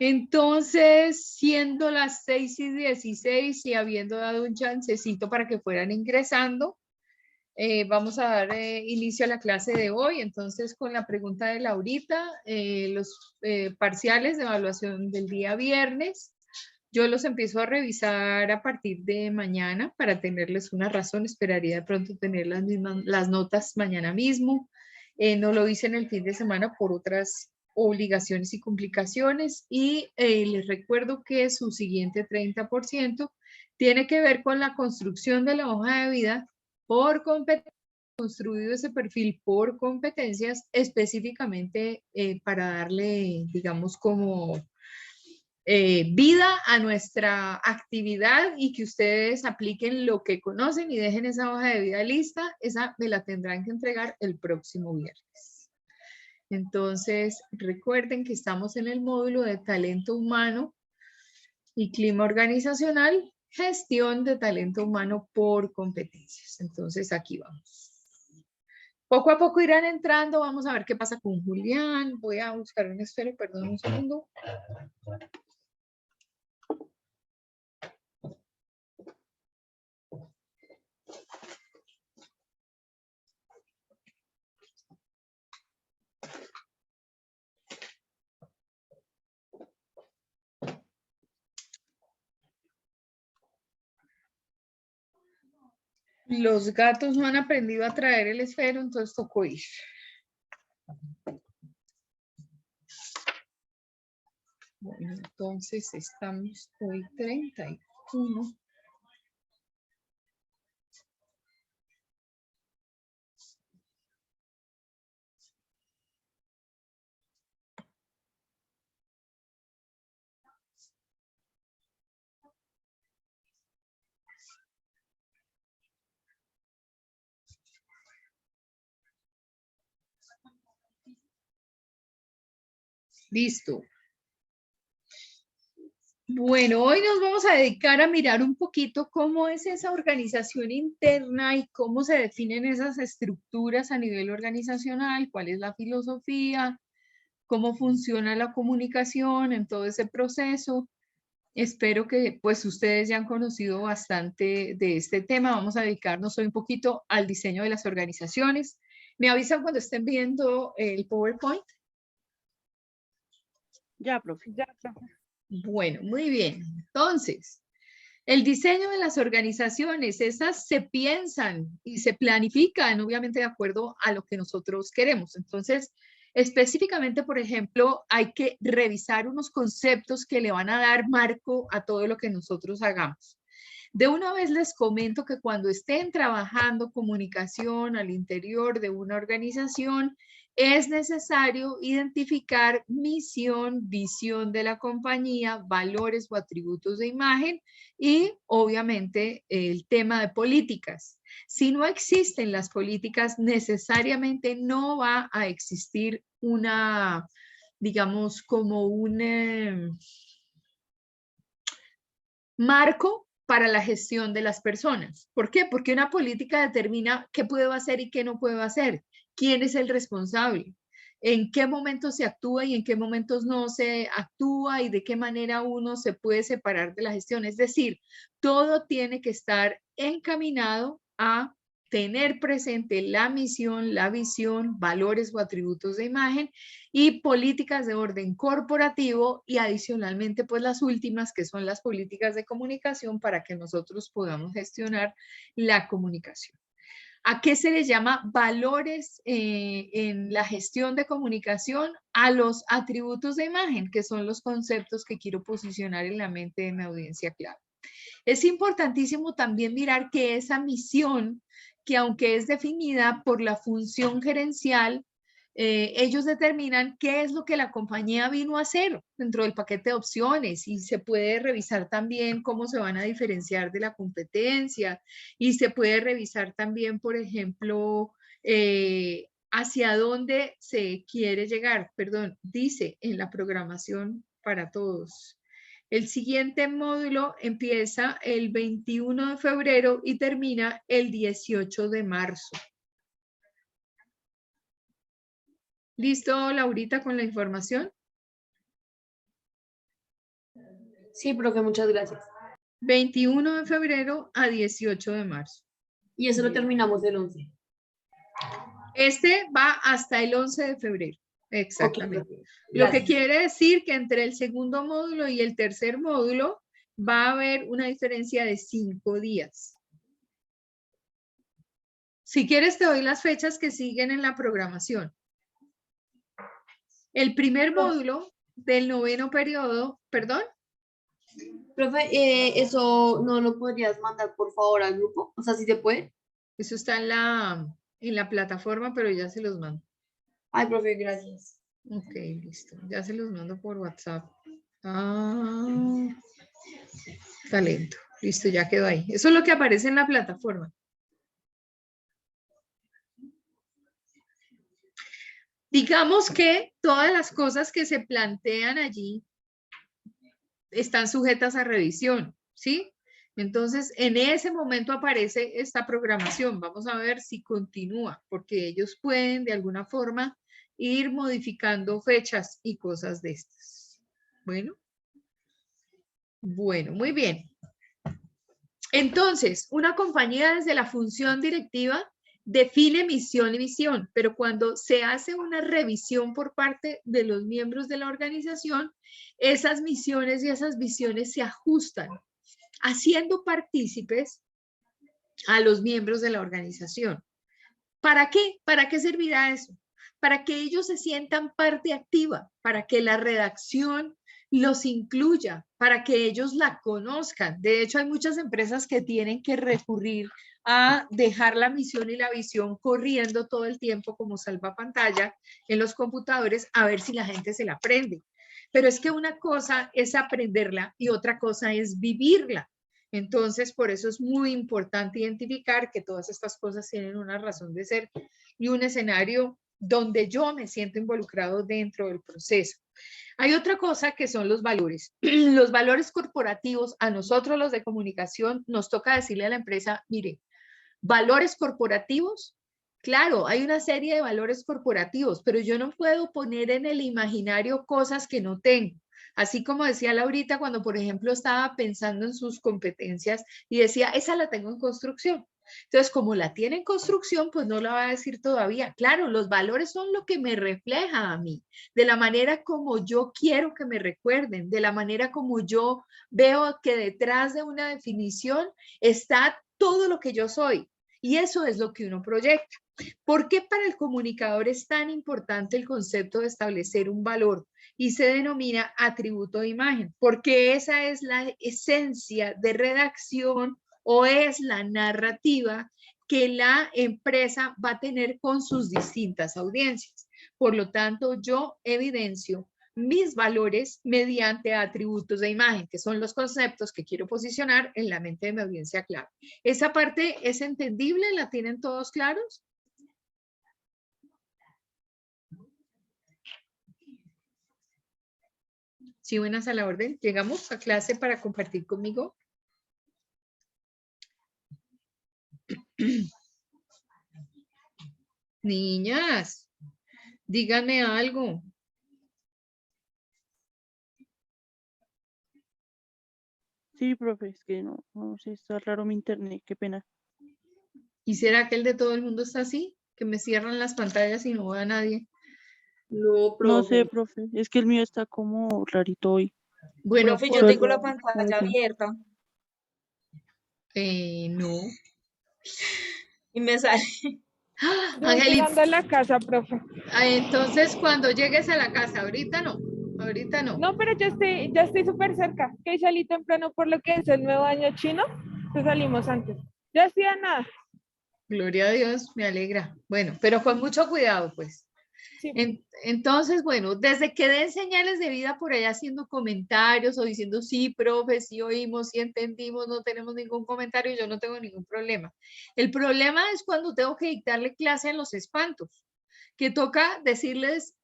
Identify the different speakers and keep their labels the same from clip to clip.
Speaker 1: Entonces, siendo las 6:16 y habiendo dado un chancecito para que fueran ingresando, vamos a dar inicio a la clase de hoy. Entonces, con la pregunta de Laurita, los parciales de evaluación del día viernes, yo los empiezo a revisar a partir de mañana para tenerles una razón. Esperaría de pronto tener las notas mañana mismo. No lo hice en el fin de semana por otras obligaciones y complicaciones. Y les recuerdo que su siguiente 30% tiene que ver con la construcción de la hoja de vida por competencias, construido ese perfil por competencias específicamente para darle, digamos, como vida a nuestra actividad y que ustedes apliquen lo que conocen y dejen esa hoja de vida lista. Esa me la tendrán que entregar el próximo viernes. Entonces, recuerden que estamos en el módulo de talento humano y clima organizacional, gestión de talento humano por competencias. Entonces, aquí vamos. Poco a poco irán entrando, vamos a ver qué pasa con Julián. Voy a buscar un esfero, perdón un segundo. Los gatos no han aprendido a traer el esfero, entonces tocó ir. Bueno, entonces estamos hoy 31. Listo. Bueno, hoy nos vamos a dedicar a mirar un poquito cómo es esa organización interna y cómo se definen esas estructuras a nivel organizacional, cuál es la filosofía, cómo funciona la comunicación en todo ese proceso. Espero que pues ustedes ya han conocido bastante de este tema. Vamos a dedicarnos hoy un poquito al diseño de las organizaciones. ¿Me avisan cuando estén viendo el PowerPoint?
Speaker 2: Ya, profe.
Speaker 1: Bueno, muy bien. Entonces, el diseño de las organizaciones, esas se piensan y se planifican, obviamente, de acuerdo a lo que nosotros queremos. Entonces, específicamente, por ejemplo, hay que revisar unos conceptos que le van a dar marco a todo lo que nosotros hagamos. De una vez les comento que cuando estén trabajando comunicación al interior de una organización, es necesario identificar misión, visión de la compañía, valores o atributos de imagen y obviamente el tema de políticas. Si no existen las políticas, necesariamente no va a existir una, digamos, como un marco para la gestión de las personas. ¿Por qué? Porque una política determina qué puedo hacer y qué no puedo hacer, quién es el responsable, en qué momentos se actúa y en qué momentos no se actúa y de qué manera uno se puede separar de la gestión. Es decir, todo tiene que estar encaminado a tener presente la misión, la visión, valores o atributos de imagen y políticas de orden corporativo y adicionalmente pues las últimas que son las políticas de comunicación para que nosotros podamos gestionar la comunicación. ¿A qué se le llama valores en la gestión de comunicación? A los atributos de imagen, que son los conceptos que quiero posicionar en la mente de mi audiencia clave. Es importantísimo también mirar que esa misión, que aunque es definida por la función gerencial, ellos determinan qué es lo que la compañía vino a hacer dentro del paquete de opciones y se puede revisar también cómo se van a diferenciar de la competencia y se puede revisar también, por ejemplo, hacia dónde se quiere llegar. Perdón, dice en la programación para todos. El siguiente módulo empieza el 21 de febrero y termina el 18 de marzo. ¿Listo, Laurita, con la información?
Speaker 2: Sí, profe, muchas gracias.
Speaker 1: 21 de febrero a 18 de marzo.
Speaker 2: Y eso lo terminamos el 11.
Speaker 1: Este va hasta el 11 de febrero.
Speaker 2: Ok,
Speaker 1: Exactamente.
Speaker 2: profe.
Speaker 1: Lo que
Speaker 2: Gracias.
Speaker 1: quiere decir que entre el segundo módulo y el tercer módulo va a haber una diferencia de 5 días. Si quieres, te doy las fechas que siguen en la programación. El primer módulo del noveno periodo, perdón,
Speaker 2: Profe, eso no lo podrías mandar por favor al grupo, o sea, si se puede.
Speaker 1: eso está en la plataforma, pero ya se los mando.
Speaker 2: Ay, profe, gracias.
Speaker 1: Ok, listo. Ya se los mando por WhatsApp. Ah, talento. Listo, ya quedó ahí. Eso es lo que aparece en la plataforma. Digamos que todas las cosas que se plantean allí están sujetas a revisión, ¿sí? Entonces, en ese momento aparece esta programación. Vamos a ver si continúa, porque ellos pueden de alguna forma ir modificando fechas y cosas de estas. Bueno, muy bien. Entonces, una compañía desde la función directiva define misión y visión, pero cuando se hace una revisión por parte de los miembros de la organización, esas misiones y esas visiones se ajustan, haciendo partícipes a los miembros de la organización. ¿Para qué? ¿Para qué servirá eso? Para que ellos se sientan parte activa, para que la redacción los incluya, para que ellos la conozcan. De hecho, hay muchas empresas que tienen que recurrir a dejar la misión y la visión corriendo todo el tiempo como salvapantalla en los computadores a ver si la gente se la aprende. Pero es que una cosa es aprenderla y otra cosa es vivirla. Entonces, por eso es muy importante identificar que todas estas cosas tienen una razón de ser y un escenario donde yo me siento involucrado dentro del proceso. Hay otra cosa que son los valores. Los valores corporativos, a nosotros los de comunicación, nos toca decirle a la empresa, mire, valores corporativos, claro, hay una serie de valores corporativos, pero yo no puedo poner en el imaginario cosas que no tengo. Así como decía Laurita cuando, por ejemplo, estaba pensando en sus competencias y decía, esa la tengo en construcción. Entonces, como la tiene en construcción, pues no la va a decir todavía. Claro, los valores son lo que me refleja a mí, de la manera como yo quiero que me recuerden, de la manera como yo veo que detrás de una definición está todo lo que yo soy. Y eso es lo que uno proyecta. ¿Por qué para el comunicador es tan importante el concepto de establecer un valor y se denomina atributo de imagen? Porque esa es la esencia de redacción o es la narrativa que la empresa va a tener con sus distintas audiencias. Por lo tanto, yo evidencio mis valores mediante atributos de imagen, que son los conceptos que quiero posicionar en la mente de mi audiencia clave. ¿Esa parte es entendible? ¿La tienen todos claros? Sí, buenas a la orden. Llegamos a clase para compartir conmigo. Niñas, díganme algo.
Speaker 3: Sí, profe, es que no sé, está raro mi internet, qué pena.
Speaker 1: ¿Y será que el de todo el mundo está así? Que me cierran las pantallas y no veo a nadie.
Speaker 2: No,
Speaker 3: No sé,
Speaker 2: profe.
Speaker 3: profe, es que el mío está como rarito hoy.
Speaker 1: Bueno,
Speaker 4: Profe, yo
Speaker 1: por...
Speaker 4: tengo la
Speaker 3: Solo
Speaker 4: pantalla
Speaker 3: audio.
Speaker 4: abierta
Speaker 1: no.
Speaker 4: y me sale.
Speaker 1: ¡Ah!
Speaker 5: Yo
Speaker 1: Angelita,
Speaker 5: llegando a la casa, profe.
Speaker 1: entonces cuando llegues a la casa, ahorita no, ahorita no.
Speaker 5: No, pero ya estoy súper cerca. Que salí temprano por lo que es el nuevo año chino. Que salimos antes. Ya estoy a nada.
Speaker 1: Gloria a Dios, me alegra. Bueno, pero con mucho cuidado, pues.
Speaker 5: Sí.
Speaker 1: Entonces, bueno, desde que den señales de vida por allá haciendo comentarios o diciendo sí, profe, sí oímos, sí entendimos, no tenemos ningún comentario, yo no tengo ningún problema. El problema es cuando tengo que dictarle clase en los espantos, que toca decirles,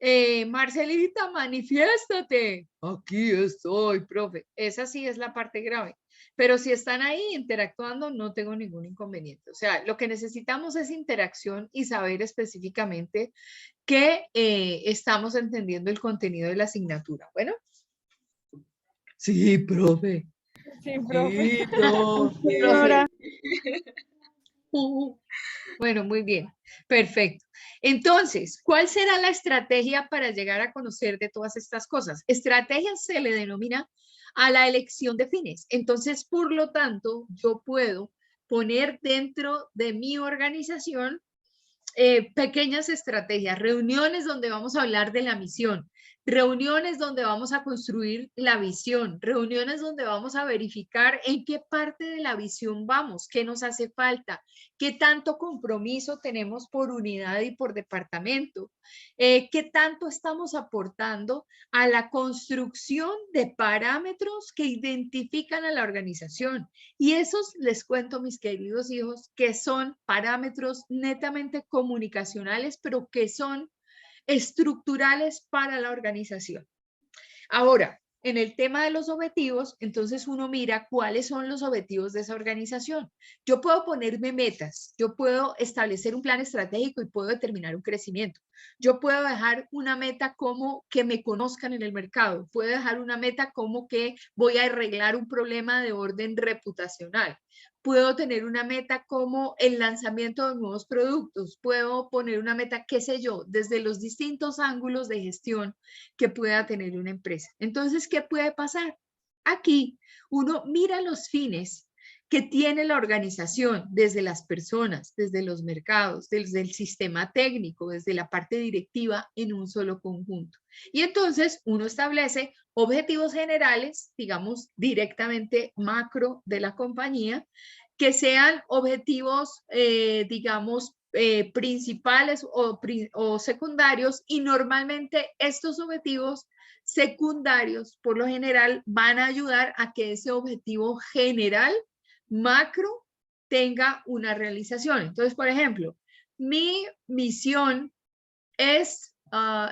Speaker 1: Marcelita, manifiéstate. Aquí estoy, profe. Esa sí es la parte grave. Pero si están ahí interactuando, no tengo ningún inconveniente. O sea, lo que necesitamos es interacción y saber específicamente que estamos entendiendo el contenido de la asignatura. Bueno, Sí, profe.
Speaker 5: Sí, profe.
Speaker 1: Sí, profe.
Speaker 3: Señora,
Speaker 1: Bueno, muy bien, perfecto. Entonces, ¿cuál será la estrategia para llegar a conocer de todas estas cosas? Estrategia se le denomina a la elección de fines. Entonces, por lo tanto, yo puedo poner dentro de mi organización pequeñas estrategias, reuniones donde vamos a hablar de la misión, reuniones donde vamos a construir la visión, reuniones donde vamos a verificar en qué parte de la visión vamos, qué nos hace falta, qué tanto compromiso tenemos por unidad y por departamento, qué tanto estamos aportando a la construcción de parámetros que identifican a la organización. Y esos les cuento, mis queridos hijos, que son parámetros netamente comunicacionales, pero que son estructurales para la organización. Ahora, en el tema de los objetivos, entonces uno mira cuáles son los objetivos de esa organización. Yo puedo ponerme metas, yo puedo establecer un plan estratégico y puedo determinar un crecimiento. Yo puedo dejar una meta como que me conozcan en el mercado, puedo dejar una meta como que voy a arreglar un problema de orden reputacional. Puedo tener una meta como el lanzamiento de nuevos productos, puedo poner una meta, qué sé yo, desde los distintos ángulos de gestión que pueda tener una empresa. Entonces, ¿qué puede pasar? Aquí uno mira los fines que tiene la organización desde las personas, desde los mercados, desde el sistema técnico, desde la parte directiva en un solo conjunto. Y entonces uno establece objetivos generales, digamos, directamente macro de la compañía, que sean objetivos, digamos, principales o secundarios, y normalmente estos objetivos secundarios por lo general van a ayudar a que ese objetivo general macro tenga una realización. Entonces, por ejemplo, mi misión es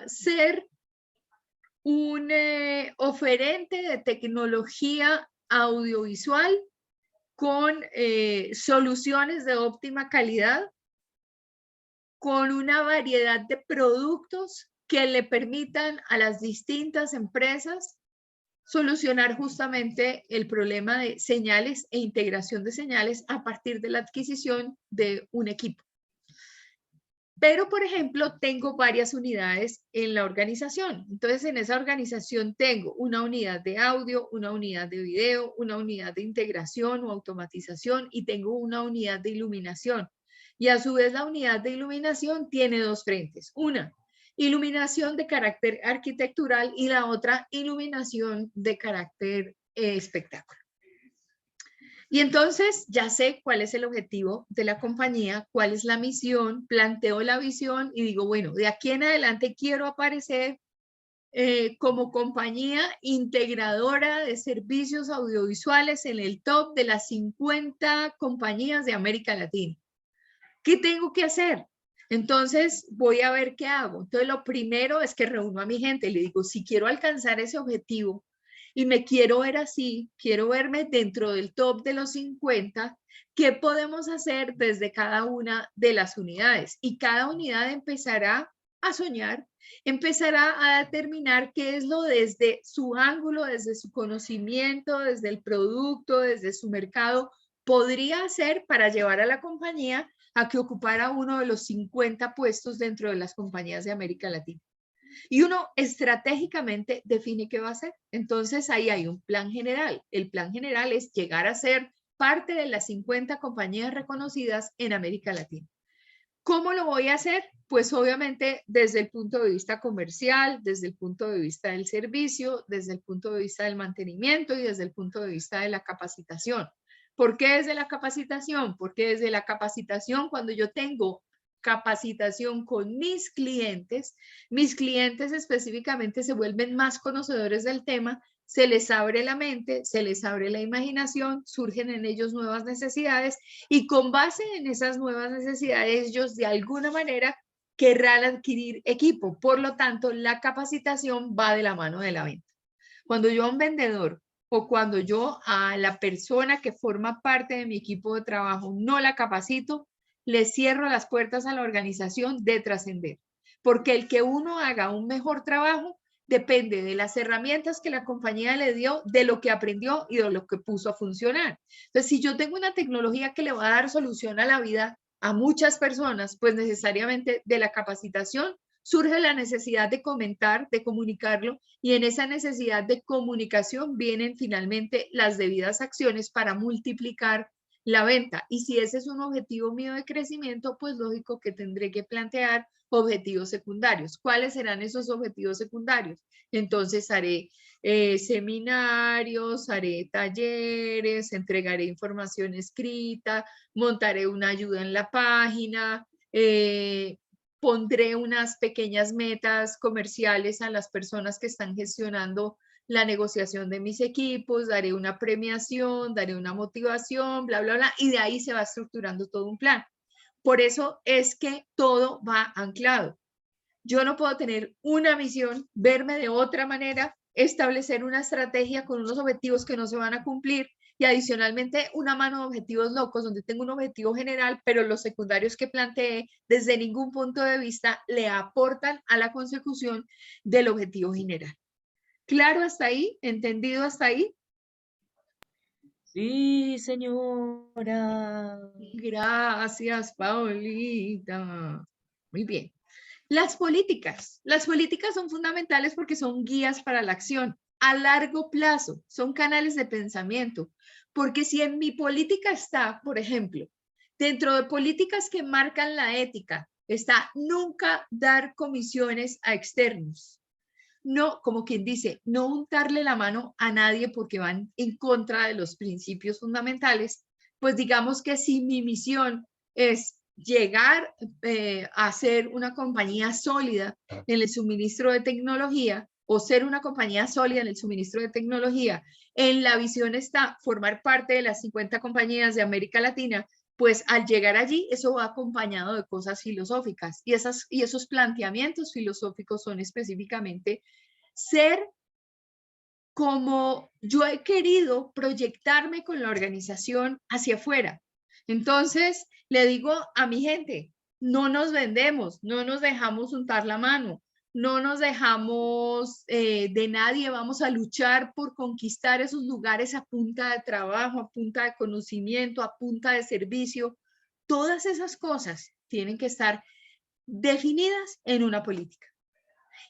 Speaker 1: ser un oferente de tecnología audiovisual con soluciones de óptima calidad, con una variedad de productos que le permitan a las distintas empresas solucionar justamente el problema de señales e integración de señales a partir de la adquisición de un equipo. Pero, por ejemplo, tengo varias unidades en la organización. Entonces, en esa organización tengo una unidad de audio, una unidad de video, una unidad de integración o automatización y tengo una unidad de iluminación. Y a su vez, la unidad de iluminación tiene dos frentes. Una, iluminación de carácter arquitectural y la otra, iluminación de carácter espectáculo. Y entonces ya sé cuál es el objetivo de la compañía, cuál es la misión, planteo la visión y digo, bueno, de aquí en adelante quiero aparecer como compañía integradora de servicios audiovisuales en el top de las 50 compañías de América Latina. ¿Qué tengo que hacer? Entonces voy a ver qué hago. Entonces lo primero es que reúno a mi gente y le digo, si quiero alcanzar ese objetivo, y me quiero ver así, quiero verme dentro del top de los 50, ¿qué podemos hacer desde cada una de las unidades? Y cada unidad empezará a soñar, empezará a determinar qué es lo desde su ángulo, desde su conocimiento, desde el producto, desde su mercado, podría hacer para llevar a la compañía a que ocupara uno de los 50 puestos dentro de las compañías de América Latina. Y uno estratégicamente define qué va a hacer. Entonces ahí hay un plan general. El plan general es llegar a ser parte de las 50 compañías reconocidas en América Latina. ¿Cómo lo voy a hacer? Pues obviamente desde el punto de vista comercial, desde el punto de vista del servicio, desde el punto de vista del mantenimiento y desde el punto de vista de la capacitación. ¿Por qué desde la capacitación? Porque desde la capacitación, cuando yo tengo capacitación con mis clientes específicamente se vuelven más conocedores del tema, se les abre la mente, se les abre la imaginación, surgen en ellos nuevas necesidades y con base en esas nuevas necesidades ellos de alguna manera querrán adquirir equipo. Por lo tanto, la capacitación va de la mano de la venta. Cuando yo a un vendedor o cuando yo a la persona que forma parte de mi equipo de trabajo no la capacito, le cierro las puertas a la organización de trascender. Porque el que uno haga un mejor trabajo depende de las herramientas que la compañía le dio, de lo que aprendió y de lo que puso a funcionar. Entonces, si yo tengo una tecnología que le va a dar solución a la vida a muchas personas, pues necesariamente de la capacitación surge la necesidad de comentar, de comunicarlo, y en esa necesidad de comunicación vienen finalmente las debidas acciones para multiplicar la venta. Y si ese es un objetivo mío de crecimiento, pues lógico que tendré que plantear objetivos secundarios. ¿Cuáles serán esos objetivos secundarios? Entonces haré seminarios, haré talleres, entregaré información escrita, montaré una ayuda en la página, pondré unas pequeñas metas comerciales a las personas que están gestionando la negociación de mis equipos, daré una premiación, daré una motivación, bla, bla, bla, y de ahí se va estructurando todo un plan. Por eso es que todo va anclado. Yo no puedo tener una misión, verme de otra manera, establecer una estrategia con unos objetivos que no se van a cumplir y adicionalmente una mano de objetivos locos donde tengo un objetivo general, pero los secundarios que planteé desde ningún punto de vista le aportan a la consecución del objetivo general. ¿Claro hasta ahí? ¿Entendido hasta ahí?
Speaker 4: Sí, señora.
Speaker 1: Gracias, Paulita. Muy bien. Las políticas son fundamentales porque son guías para la acción a largo plazo, son canales de pensamiento, porque si en mi política está, por ejemplo, dentro de políticas que marcan la ética, está nunca dar comisiones a externos. No, como quien dice, no untarle la mano a nadie porque van en contra de los principios fundamentales, pues digamos que si mi misión es llegar a ser una compañía sólida en el suministro de tecnología o ser una compañía sólida en el suministro de tecnología, en la visión está formar parte de las 50 compañías de América Latina, pues al llegar allí eso va acompañado de cosas filosóficas y esos planteamientos filosóficos son específicamente ser como yo he querido proyectarme con la organización hacia afuera. Entonces, le digo a mi gente, no nos vendemos, no nos dejamos untar la mano, no nos dejamos de nadie, vamos a luchar por conquistar esos lugares a punta de trabajo, a punta de conocimiento, a punta de servicio. Todas esas cosas tienen que estar definidas en una política.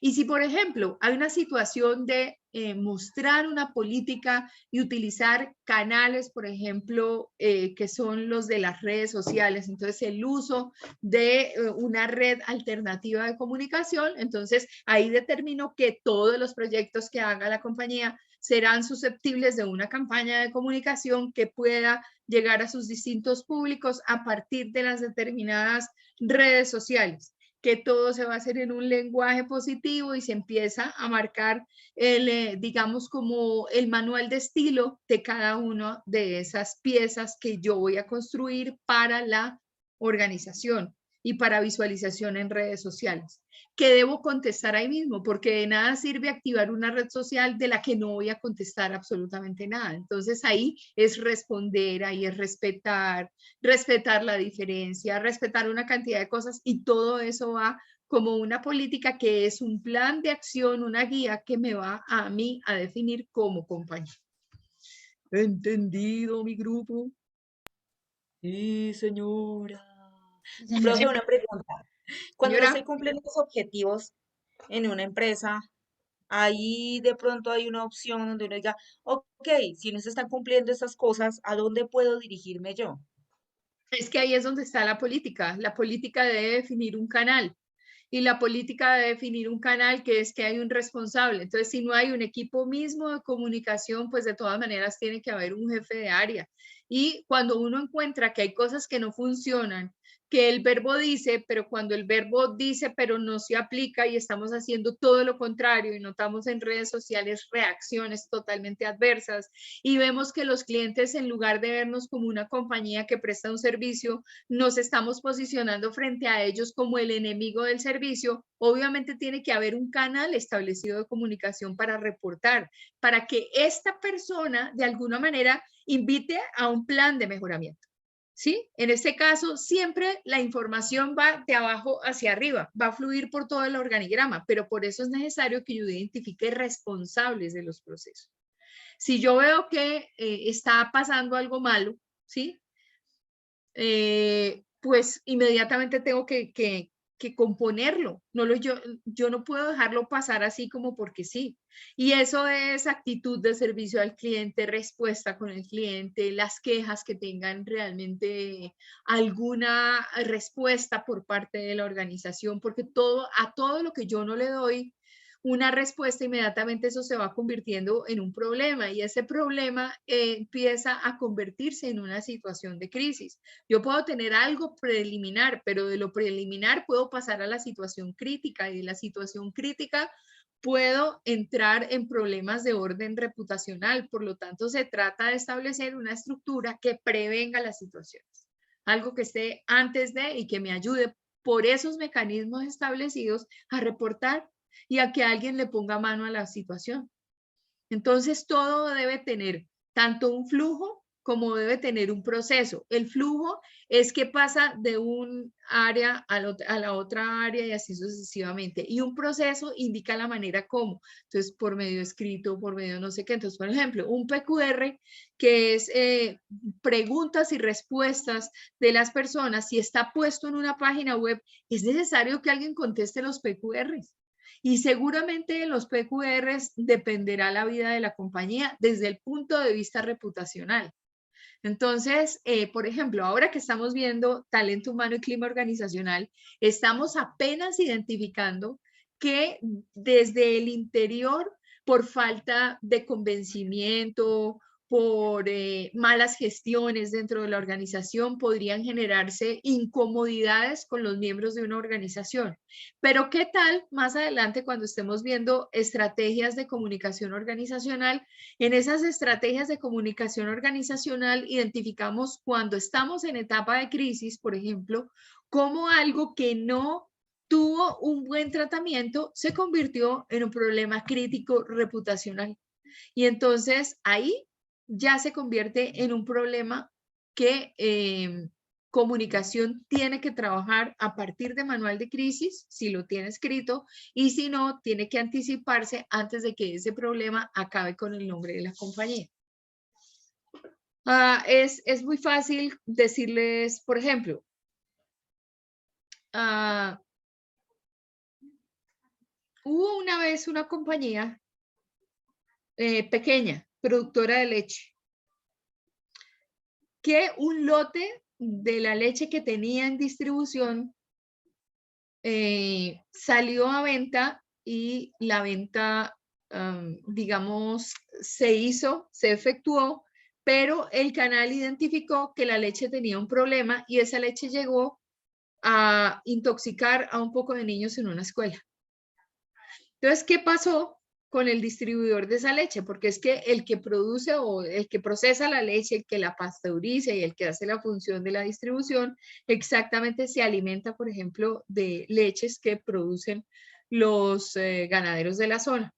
Speaker 1: Y si, por ejemplo, hay una situación de mostrar una política y utilizar canales, por ejemplo, que son los de las redes sociales, entonces el uso de una red alternativa de comunicación, entonces ahí determino que todos los proyectos que haga la compañía serán susceptibles de una campaña de comunicación que pueda llegar a sus distintos públicos a partir de las determinadas redes sociales, que todo se va a hacer en un lenguaje positivo y se empieza a marcar digamos, como el manual de estilo de cada una de esas piezas que yo voy a construir para la organización y para visualización en redes sociales. ¿Qué debo contestar ahí mismo? Porque de nada sirve activar una red social de la que no voy a contestar absolutamente nada. Entonces ahí es responder, ahí es respetar la diferencia, respetar una cantidad de cosas y todo eso va como una política que es un plan de acción, una guía que me va a mí a definir como compañía. ¿Entendido, mi grupo?
Speaker 4: Sí, señora.
Speaker 2: Señora.
Speaker 4: Profe, una pregunta. Cuando no
Speaker 1: Señora,
Speaker 4: se cumplen los objetivos en una empresa, ahí de pronto hay una opción donde uno diga, ok, si no se están cumpliendo estas cosas, ¿a dónde puedo dirigirme yo?
Speaker 1: es que ahí es donde está la política. La política debe definir un canal. Y la política de definir un canal que es que hay un responsable. Entonces, si no hay un equipo mismo de comunicación, pues de todas maneras tiene que haber un jefe de área. Y cuando uno encuentra que hay cosas que no funcionan, que el verbo dice, pero cuando el verbo dice, pero no se aplica y estamos haciendo todo lo contrario y notamos en redes sociales reacciones totalmente adversas y vemos que los clientes, en lugar de vernos como una compañía que presta un servicio, nos estamos posicionando frente a ellos como el enemigo del servicio, obviamente tiene que haber un canal establecido de comunicación para reportar, para que esta persona de alguna manera invite a un plan de mejoramiento. ¿sí? En este caso, siempre la información va de abajo hacia arriba, va a fluir por todo el organigrama, pero por eso es necesario que yo identifique responsables de los procesos. Si yo veo que está pasando algo malo, ¿sí? Pues inmediatamente tengo que componerlo. Yo no puedo dejarlo pasar así como porque sí. Y eso es actitud de servicio al cliente, respuesta con el cliente, las quejas que tengan realmente alguna respuesta por parte de la organización, porque a todo lo que yo no le doy una respuesta, inmediatamente eso se va convirtiendo en un problema y ese problema empieza a convertirse en una situación de crisis. Yo puedo tener algo preliminar, pero de lo preliminar puedo pasar a la situación crítica y de la situación crítica puedo entrar en problemas de orden reputacional. Por lo tanto, se trata de establecer una estructura que prevenga las situaciones, algo que esté antes de y que me ayude por esos mecanismos establecidos a reportar y a que alguien le ponga mano a la situación. Entonces, todo debe tener tanto un flujo como debe tener un proceso. El flujo es que pasa de un área a la otra área y así sucesivamente. Y un proceso indica la manera como. Entonces, por medio escrito, por medio no sé qué. Entonces, por ejemplo, un PQR que es preguntas y respuestas de las personas. Si está puesto en una página web, es necesario que alguien conteste los PQRs. Y seguramente de los PQRs dependerá la vida de la compañía desde el punto de vista reputacional. Entonces, por ejemplo, ahora que estamos viendo talento humano y clima organizacional, estamos apenas identificando que desde el interior, por falta de convencimiento, por malas gestiones dentro de la organización, podrían generarse incomodidades con los miembros de una organización. Pero ¿qué tal más adelante cuando estemos viendo estrategias de comunicación organizacional? En esas estrategias de comunicación organizacional identificamos cuando estamos en etapa de crisis, por ejemplo, cómo algo que no tuvo un buen tratamiento se convirtió en un problema crítico reputacional. Y entonces ahí ya se convierte en un problema que comunicación tiene que trabajar a partir de manual de crisis, si lo tiene escrito, y si no, tiene que anticiparse antes de que ese problema acabe con el nombre de la compañía. Es muy fácil decirles, por ejemplo, hubo una vez una compañía pequeña, productora de leche, que un lote de la leche que tenía en distribución salió a venta y la venta, digamos, se efectuó, pero el canal identificó que la leche tenía un problema y esa leche llegó a intoxicar a un poco de niños en una escuela. Entonces, ¿qué pasó con el distribuidor de esa leche? Porque es que el que produce o el que procesa la leche, el que la pasteuriza y el que hace la función de la distribución, exactamente se alimenta, por ejemplo, de leches que producen los ganaderos de la zona.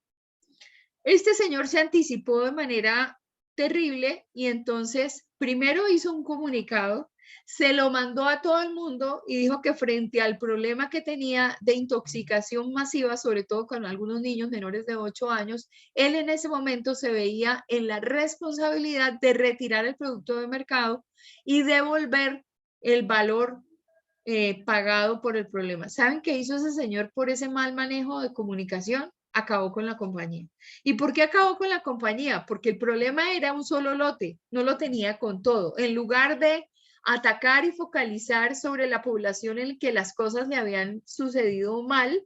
Speaker 1: Este señor se anticipó de manera terrible y entonces primero hizo un comunicado, se lo mandó a todo el mundo y dijo que frente al problema que tenía de intoxicación masiva, sobre todo con algunos niños menores de 8 años, él en ese momento se veía en la responsabilidad de retirar el producto de mercado y devolver el valor pagado por el problema. ¿Saben qué hizo ese señor por ese mal manejo de comunicación? Acabó con la compañía. ¿Y por qué acabó con la compañía? Porque el problema era un solo lote, no lo tenía con todo. En lugar de atacar y focalizar sobre la población en que las cosas le habían sucedido mal,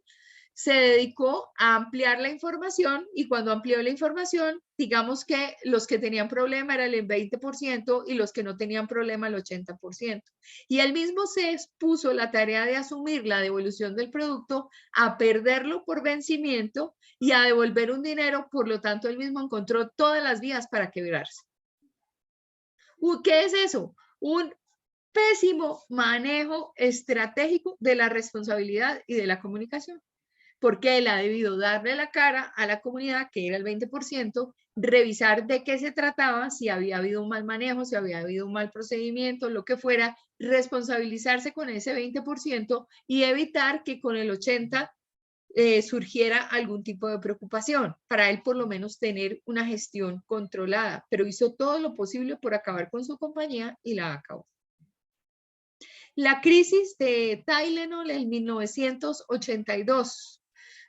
Speaker 1: se dedicó a ampliar la información y cuando amplió la información, digamos que los que tenían problema era el 20% y los que no tenían problema el 80%. Y él mismo se puso la tarea de asumir la devolución del producto, a perderlo por vencimiento y a devolver un dinero, por lo tanto él mismo encontró todas las vías para quebrarse. ¿Qué es eso? Un pésimo manejo estratégico de la responsabilidad y de la comunicación. porque él ha debido darle la cara a la comunidad, que era el 20%, revisar de qué se trataba, si había habido un mal manejo, si había habido un mal procedimiento, lo que fuera, responsabilizarse con ese 20% y evitar que con el 80% surgiera algún tipo de preocupación, para él por lo menos tener una gestión controlada, pero hizo todo lo posible por acabar con su compañía y la acabó. La crisis de Tylenol en 1982.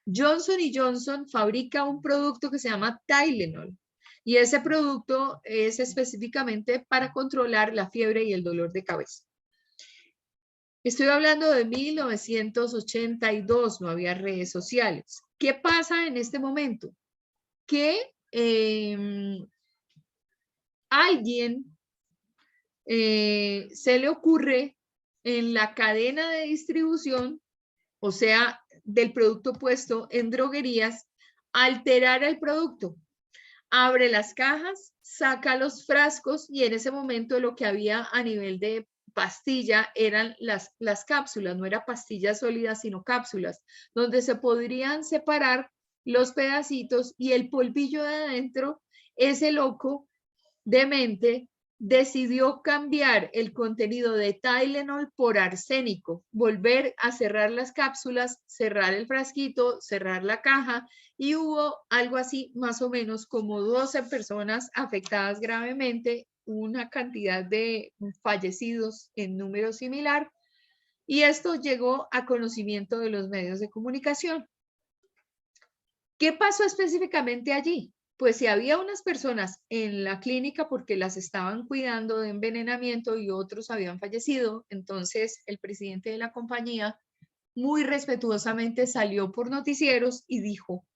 Speaker 1: Johnson & Johnson fabrica un producto que se llama Tylenol y ese producto es específicamente para controlar la fiebre y el dolor de cabeza. Estoy hablando de 1982, no había redes sociales. ¿Qué pasa en este momento? Que alguien se le ocurre en la cadena de distribución, o sea, del producto puesto en droguerías, alterar el producto. Abre las cajas, saca los frascos y en ese momento lo que había a nivel de pastilla eran las cápsulas, no era pastillas sólidas, sino cápsulas, donde se podrían separar los pedacitos y el polvillo de adentro, ese loco demente decidió cambiar el contenido de Tylenol por arsénico, volver a cerrar las cápsulas, cerrar el frasquito, cerrar la caja y hubo algo así más o menos como 12 personas afectadas gravemente, una cantidad de fallecidos en número similar y esto llegó a conocimiento de los medios de comunicación. ¿Qué pasó específicamente allí? Pues si había unas personas en la clínica porque las estaban cuidando de envenenamiento y otros habían fallecido, entonces el presidente de la compañía muy respetuosamente salió por noticieros y dijo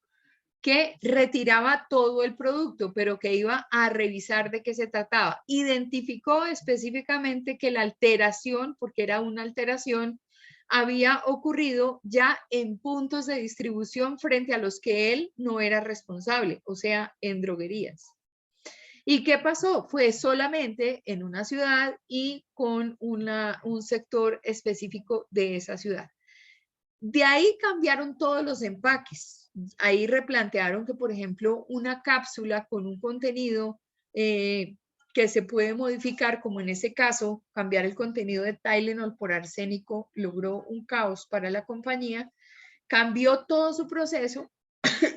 Speaker 1: que retiraba todo el producto, pero que iba a revisar de qué se trataba. Identificó específicamente que la alteración, porque era una alteración, había ocurrido ya en puntos de distribución frente a los que él no era responsable, o sea, en droguerías. ¿Y qué pasó? Fue solamente en una ciudad y con un sector específico de esa ciudad. De ahí cambiaron todos los empaques. Ahí replantearon que, por ejemplo, una cápsula con un contenido que se puede modificar, como en ese caso, cambiar el contenido de Tylenol por arsénico, logró un caos para la compañía, cambió todo su proceso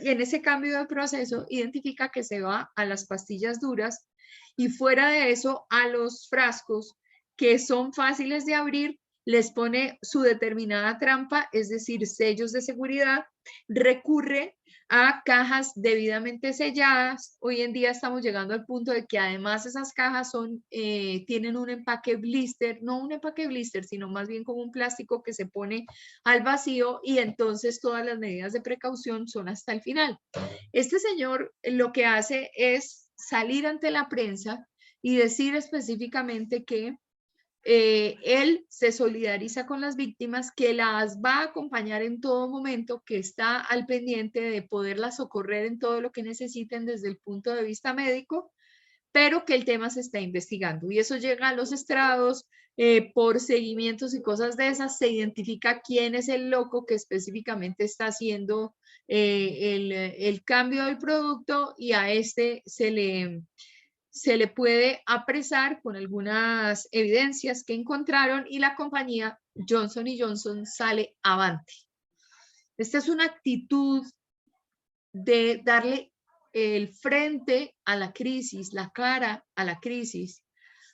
Speaker 1: y en ese cambio de proceso identifica que se va a las pastillas duras y fuera de eso a los frascos que son fáciles de abrir, les pone su determinada trampa, es decir, sellos de seguridad, recurre a cajas debidamente selladas. Hoy en día estamos llegando al punto de que además esas cajas tienen un empaque blister, no un empaque blister, sino más bien como un plástico que se pone al vacío y entonces todas las medidas de precaución son hasta el final. Este señor lo que hace es salir ante la prensa y decir específicamente que él se solidariza con las víctimas, que las va a acompañar en todo momento, que está al pendiente de poderlas socorrer en todo lo que necesiten desde el punto de vista médico, pero que el tema se está investigando y eso llega a los estrados por seguimientos y cosas de esas, se identifica quién es el loco que específicamente está haciendo el cambio del producto y a este se le puede apresar con algunas evidencias que encontraron y la compañía Johnson & Johnson sale avante. Esta es una actitud de darle el frente a la crisis, la cara a la crisis,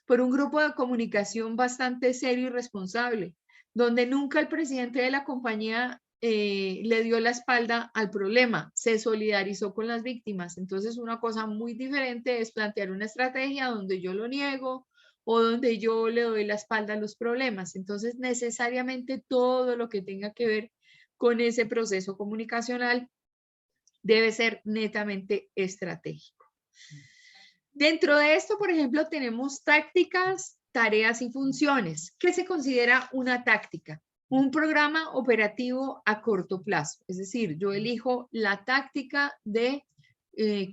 Speaker 1: por un grupo de comunicación bastante serio y responsable, donde nunca el presidente de la compañía le dio la espalda al problema, se solidarizó con las víctimas. Entonces una cosa muy diferente es plantear una estrategia donde yo lo niego o donde yo le doy la espalda a los problemas. Entonces necesariamente todo lo que tenga que ver con ese proceso comunicacional debe ser netamente estratégico. Dentro de esto, por ejemplo, tenemos tácticas, tareas y funciones. ¿Qué se considera una táctica? Un programa operativo a corto plazo. Es decir, yo elijo la táctica de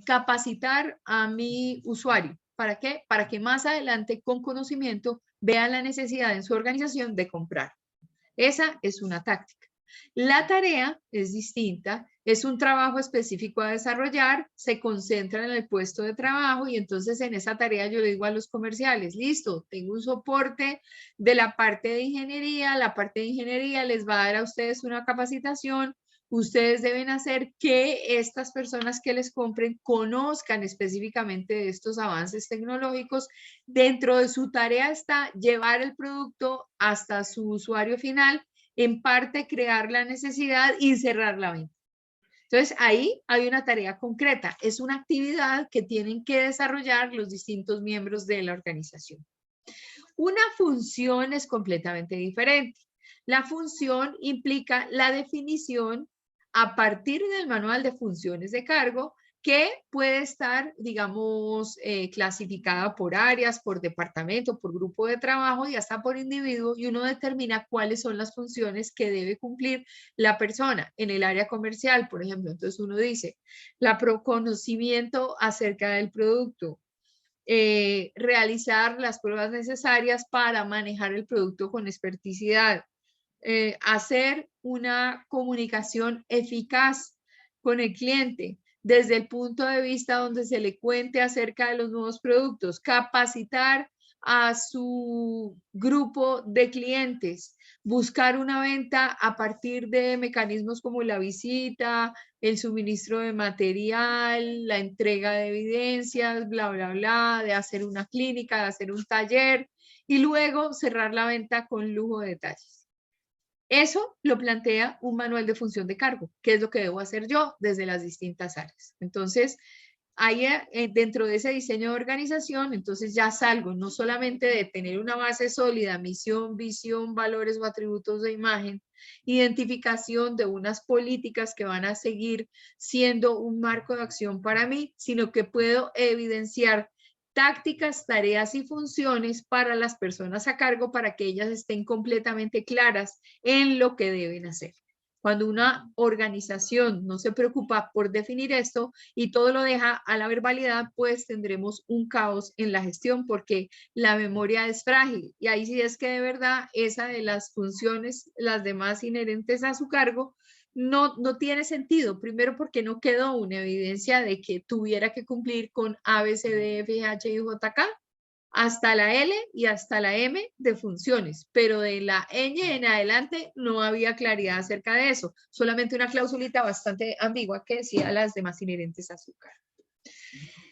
Speaker 1: capacitar a mi usuario. ¿Para qué? Para que más adelante, con conocimiento, vea la necesidad en su organización de comprar. Esa es una táctica. La tarea es distinta, es un trabajo específico a desarrollar, se concentra en el puesto de trabajo y entonces en esa tarea yo le digo a los comerciales, listo, tengo un soporte de la parte de ingeniería, la parte de ingeniería les va a dar a ustedes una capacitación, ustedes deben hacer que estas personas que les compren conozcan específicamente de estos avances tecnológicos. Dentro de su tarea está llevar el producto hasta su usuario final, en parte crear la necesidad y cerrar la venta. Entonces ahí hay una tarea concreta, es una actividad que tienen que desarrollar los distintos miembros de la organización. Una función es completamente diferente. La función implica la definición a partir del manual de funciones de cargo que puede estar, digamos, clasificada por áreas, por departamento, por grupo de trabajo y hasta por individuo, y uno determina cuáles son las funciones que debe cumplir la persona en el área comercial, por ejemplo. Entonces uno dice, conocimiento acerca del producto, realizar las pruebas necesarias para manejar el producto con experticidad, hacer una comunicación eficaz con el cliente desde el punto de vista donde se le cuente acerca de los nuevos productos, capacitar a su grupo de clientes, buscar una venta a partir de mecanismos como la visita, el suministro de material, la entrega de evidencias, bla, bla, bla, de hacer una clínica, de hacer un taller y luego cerrar la venta con lujo de detalles. Eso lo plantea un manual de función de cargo, que es lo que debo hacer yo desde las distintas áreas. Entonces, ahí dentro de ese diseño de organización, entonces ya salgo no solamente de tener una base sólida, misión, visión, valores o atributos de imagen, identificación de unas políticas que van a seguir siendo un marco de acción para mí, sino que puedo evidenciar tácticas, tareas y funciones para las personas a cargo para que ellas estén completamente claras en lo que deben hacer. Cuando una organización no se preocupa por definir esto y todo lo deja a la verbalidad, pues tendremos un caos en la gestión porque la memoria es frágil. Y ahí sí es que de verdad esa de las funciones, las demás inherentes a su cargo, no tiene sentido. Primero porque no quedó una evidencia de que tuviera que cumplir con A, B, C, D, F, G, I, J, K, hasta la L y hasta la M de funciones, pero de la ñ en adelante no había claridad acerca de eso, solamente una clausulita bastante ambigua que decía las demás inherentes a su cargo.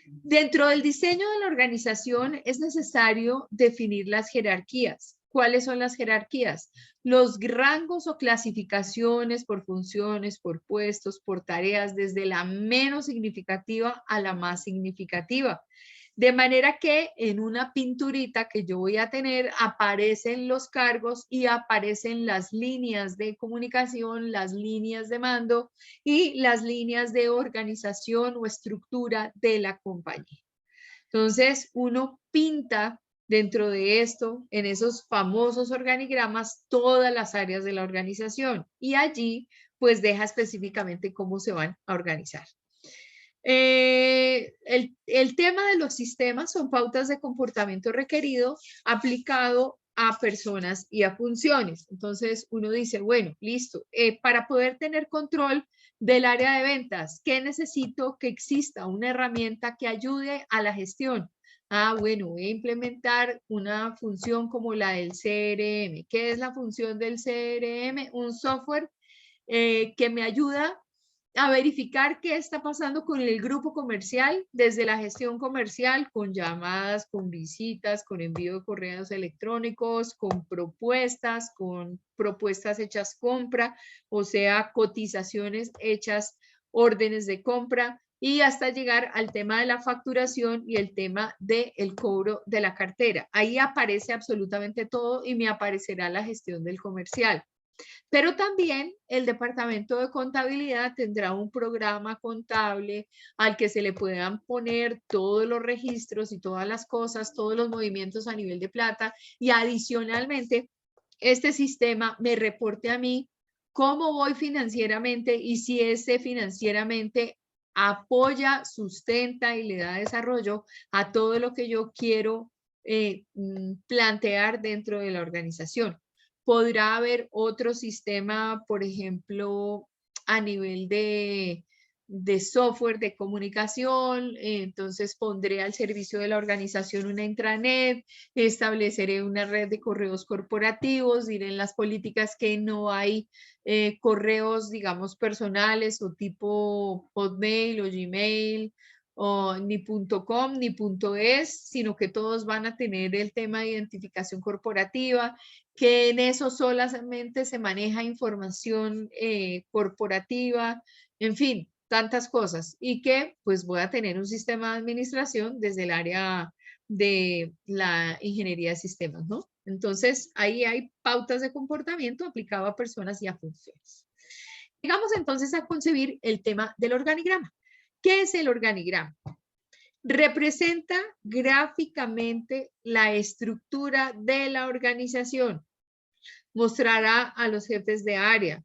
Speaker 1: Dentro del diseño de la organización es necesario definir las jerarquías. ¿Cuáles son las jerarquías? Los rangos o clasificaciones por funciones, por puestos, por tareas, desde la menos significativa a la más significativa. De manera que en una pinturita que yo voy a tener aparecen los cargos y aparecen las líneas de comunicación, las líneas de mando y las líneas de organización o estructura de la compañía. Entonces uno pinta dentro de esto, en esos famosos organigramas, todas las áreas de la organización y allí pues deja específicamente cómo se van a organizar. El tema de los sistemas son pautas de comportamiento requerido aplicado a personas y a funciones. Entonces uno dice, bueno, listo, para poder tener control del área de ventas, ¿qué necesito? Que exista una herramienta que ayude a la gestión. Ah, bueno, voy a implementar una función como la del CRM. ¿Qué es la función del CRM? Un software que me ayuda a verificar qué está pasando con el grupo comercial, desde la gestión comercial, con llamadas, con visitas, con envío de correos electrónicos, con propuestas hechas compra, o sea, cotizaciones hechas, órdenes de compra, y hasta llegar al tema de la facturación y el tema del cobro de la cartera. Ahí aparece absolutamente todo y me aparecerá la gestión del comercial. Pero también el departamento de contabilidad tendrá un programa contable al que se le puedan poner todos los registros y todas las cosas, todos los movimientos a nivel de plata y adicionalmente este sistema me reporte a mí cómo voy financieramente y si ese financieramente apoya, sustenta y le da desarrollo a todo lo que yo quiero plantear dentro de la organización. Podrá haber otro sistema, por ejemplo, a nivel de software de comunicación, entonces pondré al servicio de la organización una intranet, estableceré una red de correos corporativos, diré en las políticas que no hay correos, digamos, personales o tipo Hotmail o Gmail, o ni .com ni .es, sino que todos van a tener el tema de identificación corporativa, que en eso solamente se maneja información corporativa, en fin, tantas cosas, y que pues voy a tener un sistema de administración desde el área de la ingeniería de sistemas, ¿no? Entonces, ahí hay pautas de comportamiento aplicado a personas y a funciones. Llegamos entonces a concebir el tema del organigrama. ¿Qué es el organigrama? Representa gráficamente la estructura de la organización. Mostrará a los jefes de área,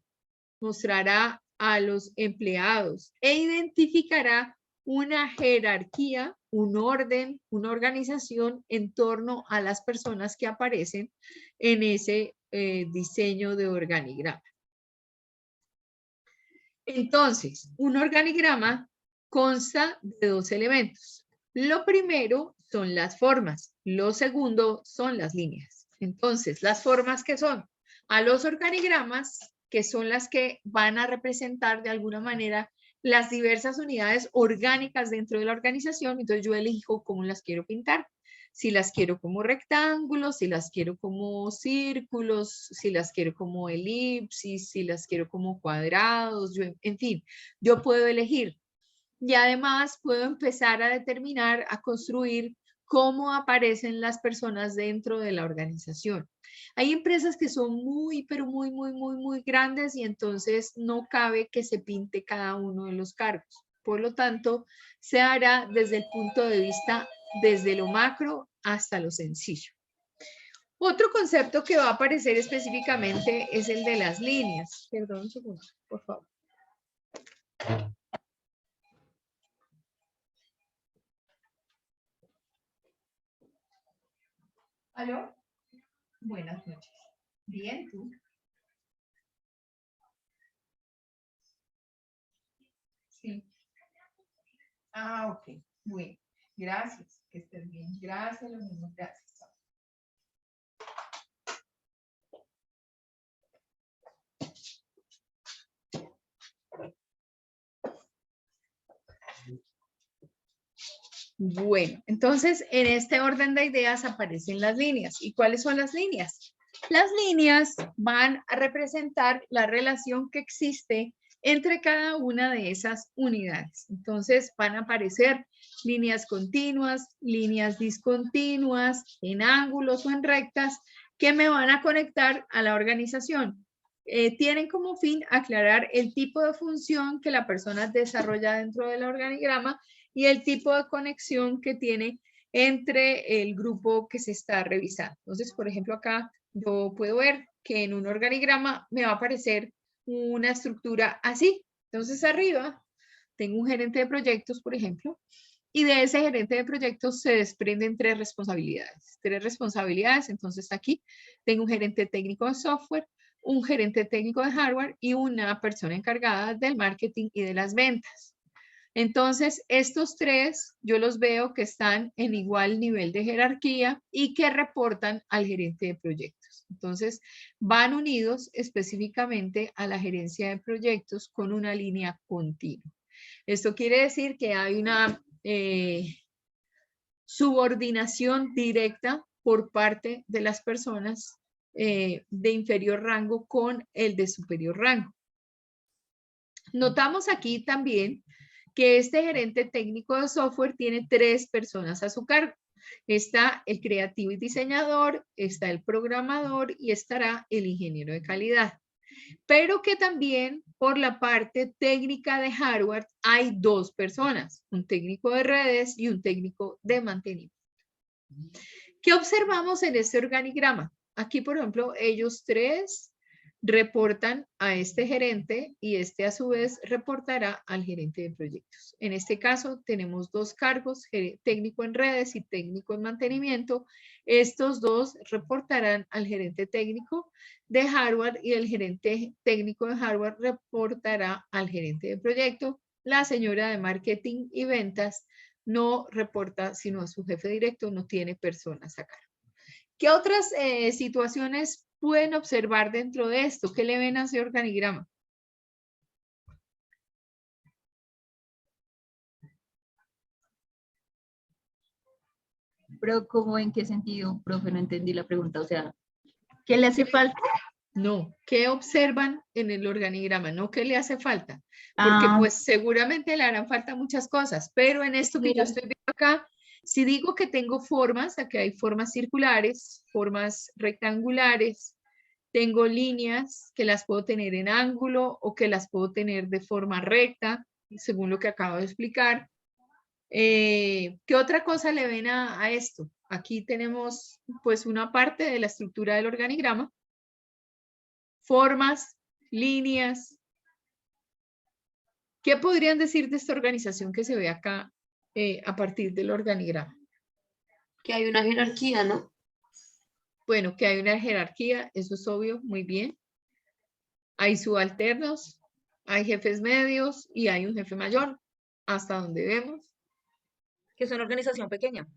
Speaker 1: mostrará a los empleados e identificará una jerarquía, un orden, una organización en torno a las personas que aparecen en ese diseño de organigrama. Entonces, un organigrama consta de dos elementos. Lo primero son las formas, lo segundo son las líneas. Entonces, las formas que son a los organigramas, que son las que van a representar de alguna manera las diversas unidades orgánicas dentro de la organización. Entonces yo elijo cómo las quiero pintar. Si las quiero como rectángulos, si las quiero como círculos, si las quiero como elipsis, si las quiero como cuadrados, en fin, yo puedo elegir. Y además puedo empezar a determinar, a construir cómo aparecen las personas dentro de la organización. Hay empresas que son muy, pero muy grandes y entonces no cabe que se pinte cada uno de los cargos. Por lo tanto, se hará desde el punto de vista, desde lo macro hasta lo sencillo. Otro concepto que va a aparecer específicamente es el de las líneas. Perdón un segundo, por favor. ¿Aló? Buenas noches. Bien, ¿tú? Sí. Ah, ok. Bueno, gracias. Que estés bien. Gracias, lo mismo. Gracias. Bueno, entonces en este orden de ideas aparecen las líneas. ¿Y cuáles son las líneas? Las líneas van a representar la relación que existe entre cada una de esas unidades. Entonces van a aparecer líneas continuas, líneas discontinuas, en ángulos o en rectas, que me van a conectar a la organización. Tienen como fin aclarar el tipo de función que la persona desarrolla dentro del organigrama y el tipo de conexión que tiene entre el grupo que se está revisando. Entonces, por ejemplo, acá yo puedo ver que en un organigrama me va a aparecer una estructura así. Entonces, arriba tengo un gerente de proyectos, por ejemplo, y de ese gerente de proyectos se desprenden tres responsabilidades. Entonces aquí tengo un gerente técnico de software, un gerente técnico de hardware y una persona encargada del marketing y de las ventas. Entonces, estos tres yo los veo que están en igual nivel de jerarquía y que reportan al gerente de proyectos. Entonces, van unidos específicamente a la gerencia de proyectos con una línea continua. Esto quiere decir que hay una subordinación directa por parte de las personas de inferior rango con el de superior rango. Notamos aquí también que este gerente técnico de software tiene tres personas a su cargo. Está el creativo y diseñador, está el programador y estará el ingeniero de calidad. Pero que también por la parte técnica de hardware hay dos personas, un técnico de redes y un técnico de mantenimiento. ¿Qué observamos en este organigrama? Aquí, por ejemplo, ellos tres reportan a este gerente y este a su vez reportará al gerente de proyectos. En este caso tenemos dos cargos, técnico en redes y técnico en mantenimiento. Estos dos reportarán al gerente técnico de hardware y el gerente técnico de hardware reportará al gerente de proyecto. La señora de marketing y ventas no reporta sino a su jefe directo, no tiene personas a cargo. ¿Qué otras situaciones pueden observar dentro de esto? ¿Qué le ven a ese organigrama?
Speaker 6: Pero ¿cómo, en qué sentido, profe? No entendí la pregunta. O sea, ¿qué le hace falta?
Speaker 1: No, ¿qué observan en el organigrama? No, ¿qué le hace falta? Porque pues seguramente le harán falta muchas cosas, pero en esto que yo estoy viendo acá, si digo que tengo formas, aquí hay formas circulares, formas rectangulares, tengo líneas que las puedo tener en ángulo o que las puedo tener de forma recta, según lo que acabo de explicar. ¿Qué otra cosa le ven a esto? Aquí tenemos pues una parte de la estructura del organigrama. Formas, líneas. ¿Qué podrían decir de esta organización que se ve acá a partir del organigrama?
Speaker 2: Que hay una jerarquía, ¿no?
Speaker 1: Bueno, que hay una jerarquía, eso es obvio, muy bien. Hay subalternos, hay jefes medios y hay un jefe mayor, hasta donde vemos.
Speaker 4: Que es una organización pequeña.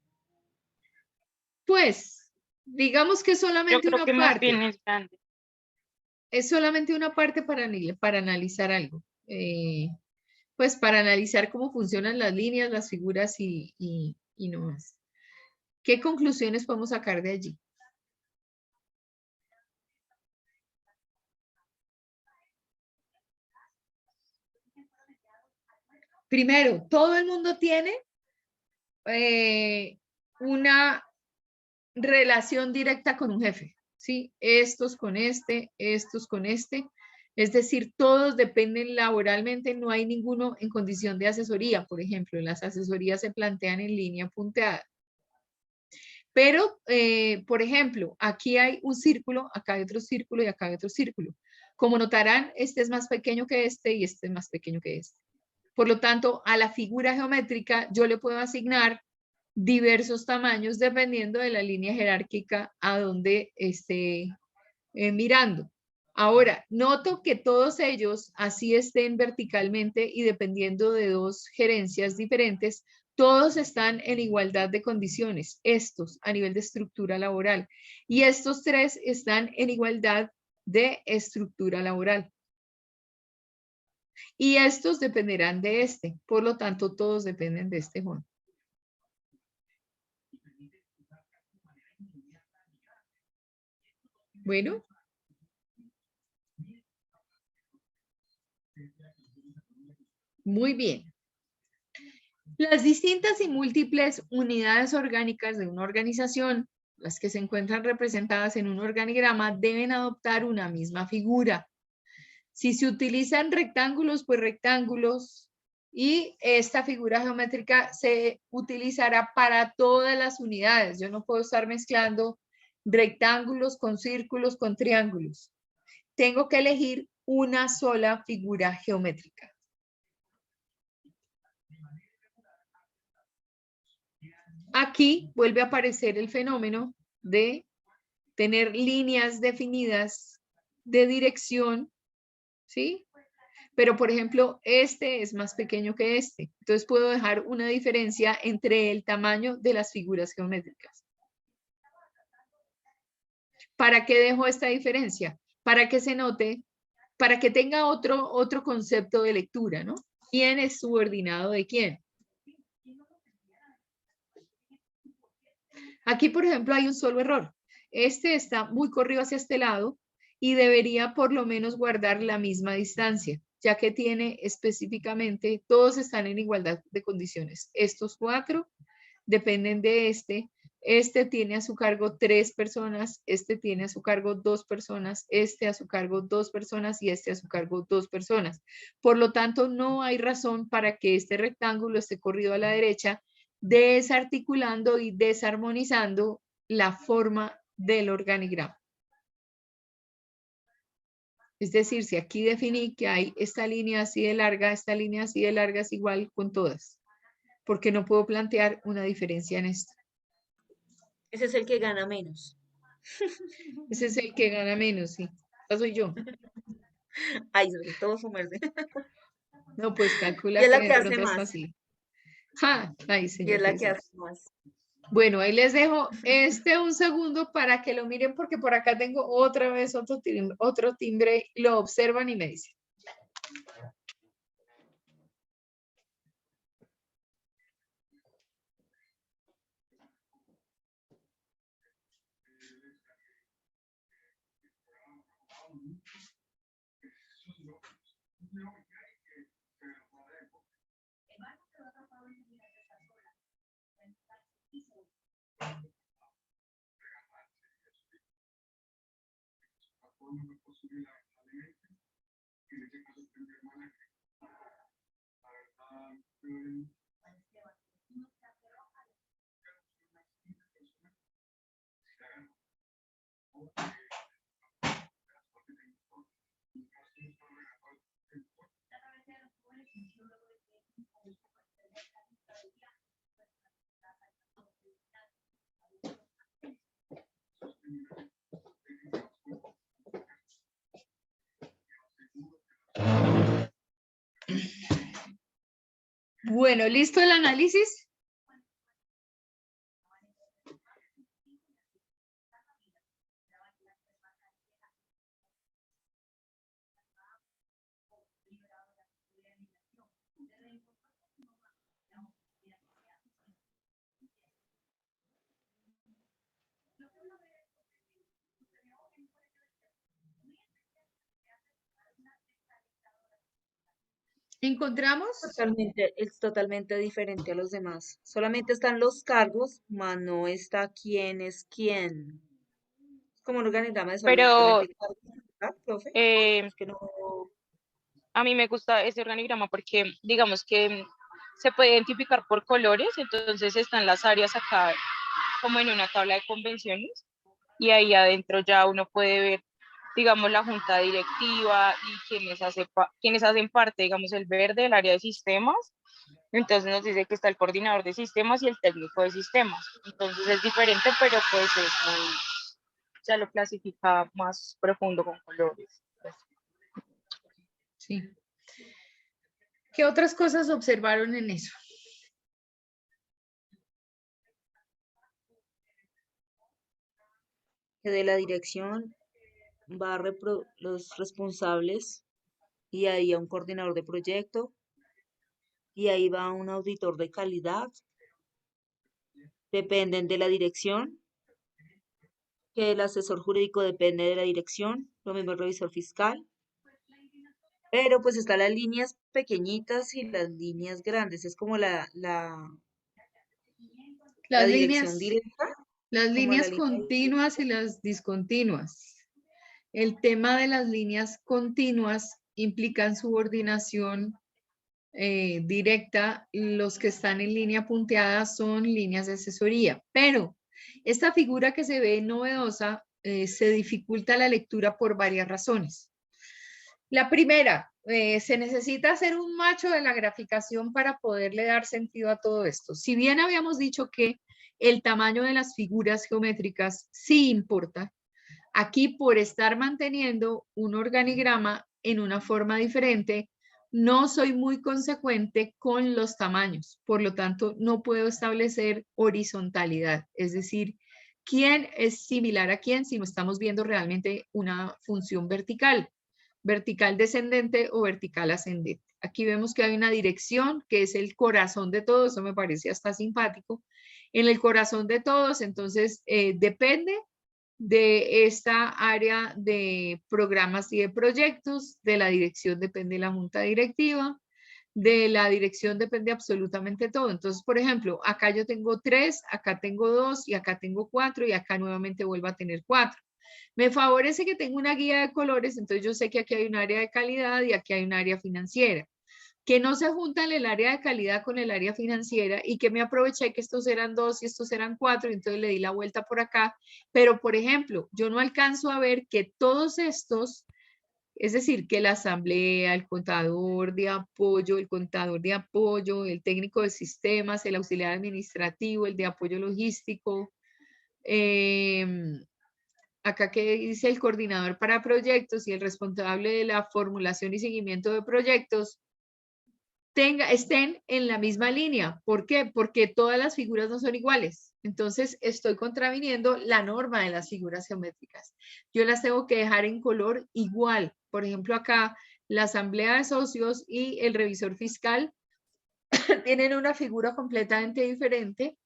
Speaker 1: Pues, digamos que
Speaker 3: Yo
Speaker 1: solamente
Speaker 3: creo
Speaker 1: una
Speaker 3: que más
Speaker 1: parte.
Speaker 3: bien es grande.
Speaker 1: Es solamente una parte para analizar algo. Pues para analizar cómo funcionan las líneas, las figuras y no más. ¿Qué conclusiones podemos sacar de allí? Primero, todo el mundo tiene una relación directa con un jefe, ¿sí? Estos con este, estos con este. Es decir, todos dependen laboralmente, no hay ninguno en condición de asesoría. Por ejemplo, las asesorías se plantean en línea punteada. Pero, por ejemplo, aquí hay un círculo, acá hay otro círculo y acá hay otro círculo. Como notarán, este es más pequeño que este y este es más pequeño que este. Por lo tanto, a la figura geométrica yo le puedo asignar diversos tamaños dependiendo de la línea jerárquica a donde esté mirando. Ahora, noto que todos ellos, así estén verticalmente y dependiendo de dos gerencias diferentes, todos están en igualdad de condiciones, estos a nivel de estructura laboral, y estos tres están en igualdad de estructura laboral. Y estos dependerán de este, por lo tanto, todos dependen de este Juan. Bueno. Muy bien. Las distintas y múltiples unidades orgánicas de una organización, las que se encuentran representadas en un organigrama, deben adoptar una misma figura. Si se utilizan rectángulos, pues rectángulos, y esta figura geométrica se utilizará para todas las unidades. Yo no puedo estar mezclando rectángulos con círculos, con triángulos. Tengo que elegir una sola figura geométrica. Aquí vuelve a aparecer el fenómeno de tener líneas definidas de dirección, ¿sí? Pero, por ejemplo, este es más pequeño que este. Entonces, puedo dejar una diferencia entre el tamaño de las figuras geométricas. ¿Para qué dejo esta diferencia? Para que se note, para que tenga otro concepto de lectura, ¿no? ¿Quién es subordinado de quién? Aquí, por ejemplo, hay un solo error. Este está muy corrido hacia este lado y debería por lo menos guardar la misma distancia, ya que tiene específicamente, todos están en igualdad de condiciones. Estos 4 dependen de este tiene a su cargo 3 personas, este tiene a su cargo 2 personas, este a su cargo 2 personas y este a su cargo 2 personas. Por lo tanto, no hay razón para que este rectángulo esté corrido a la derecha, desarticulando y desarmonizando la forma del organigrama. Es decir, si aquí definí que hay esta línea así de larga, esta línea así de larga es igual con todas, porque no puedo plantear una diferencia en esto.
Speaker 4: Ese es el que gana menos.
Speaker 1: Ese es el que gana menos, sí. Esa soy yo.
Speaker 4: Ay, sobre todo su merced.
Speaker 1: No, pues
Speaker 4: Y
Speaker 1: calcula
Speaker 4: es
Speaker 1: que
Speaker 4: la que
Speaker 1: de
Speaker 4: hace
Speaker 1: pronto es
Speaker 4: más.
Speaker 1: fácil. ¡Ja! Ay,
Speaker 4: Y es
Speaker 1: señor
Speaker 4: la que
Speaker 1: Jesús.
Speaker 4: hace más.
Speaker 1: Bueno, ahí les dejo un segundo para que lo miren porque por acá tengo otra vez otro timbre, lo observan y me dicen. Bueno, ¿listo el análisis? ¿Encontramos?
Speaker 4: Es totalmente diferente a los demás. Solamente están los cargos, mas no está quién es quién. Es como un organigrama de
Speaker 7: Pero
Speaker 4: solamente cargos, ¿verdad, profe?
Speaker 7: eh,
Speaker 4: Es que no.
Speaker 7: a mí me gusta ese organigrama porque digamos que se puede identificar por colores, entonces están las áreas acá como en una tabla de convenciones y ahí adentro ya uno puede ver, digamos, la junta directiva y quienes hacen parte, digamos, el verde, el área de sistemas. Entonces nos dice que está el coordinador de sistemas y el técnico de sistemas. Entonces es diferente, pero pues es muy, ya lo clasifica más profundo con colores.
Speaker 1: Sí. ¿Qué otras cosas observaron en eso?
Speaker 4: Que de la dirección va los responsables y ahí a un coordinador de proyecto y ahí va un auditor de calidad. Dependen de la dirección, que el asesor jurídico depende de la dirección, lo mismo el revisor fiscal. Pero pues están las líneas pequeñitas y las líneas grandes. Es como la
Speaker 1: Las
Speaker 4: dirección
Speaker 1: líneas,
Speaker 4: directa,
Speaker 1: las
Speaker 4: como la
Speaker 1: líneas
Speaker 4: línea.
Speaker 1: continuas y las discontinuas. El tema de las líneas continuas implican subordinación directa. Los que están en línea punteada son líneas de asesoría, pero esta figura que se ve novedosa se dificulta la lectura por varias razones. La primera, se necesita hacer un macho de la graficación para poderle dar sentido a todo esto. Si bien habíamos dicho que el tamaño de las figuras geométricas sí importa, aquí por estar manteniendo un organigrama en una forma diferente, no soy muy consecuente con los tamaños. Por lo tanto, no puedo establecer horizontalidad, es decir, quién es similar a quién si no estamos viendo realmente una función vertical descendente o vertical ascendente. Aquí vemos que hay una dirección que es el corazón de todo, eso me parece hasta simpático. En el corazón de todos, entonces, depende de esta área de programas y de proyectos, de la dirección depende la junta directiva, de la dirección depende absolutamente todo. Entonces, por ejemplo, acá yo tengo 3, acá tengo 2 y acá tengo 4 y acá nuevamente vuelvo a tener 4. Me favorece que tenga una guía de colores, entonces yo sé que aquí hay un área de calidad y aquí hay un área financiera. Que no se juntan el área de calidad con el área financiera y que me aproveché que estos eran 2 y estos eran 4, y entonces le di la vuelta por acá. Pero, por ejemplo, yo no alcanzo a ver que todos estos Es decir, que la asamblea, el contador de apoyo, el técnico de sistemas, el auxiliar administrativo, el de apoyo logístico, acá que dice el coordinador para proyectos y el responsable de la formulación y seguimiento de proyectos, estén en la misma línea. ¿Por qué? Porque todas las figuras no son iguales. Entonces, estoy contraviniendo la norma de las figuras geométricas. Yo las tengo que dejar en color igual. Por ejemplo, acá la asamblea de socios y el revisor fiscal tienen una figura completamente diferente.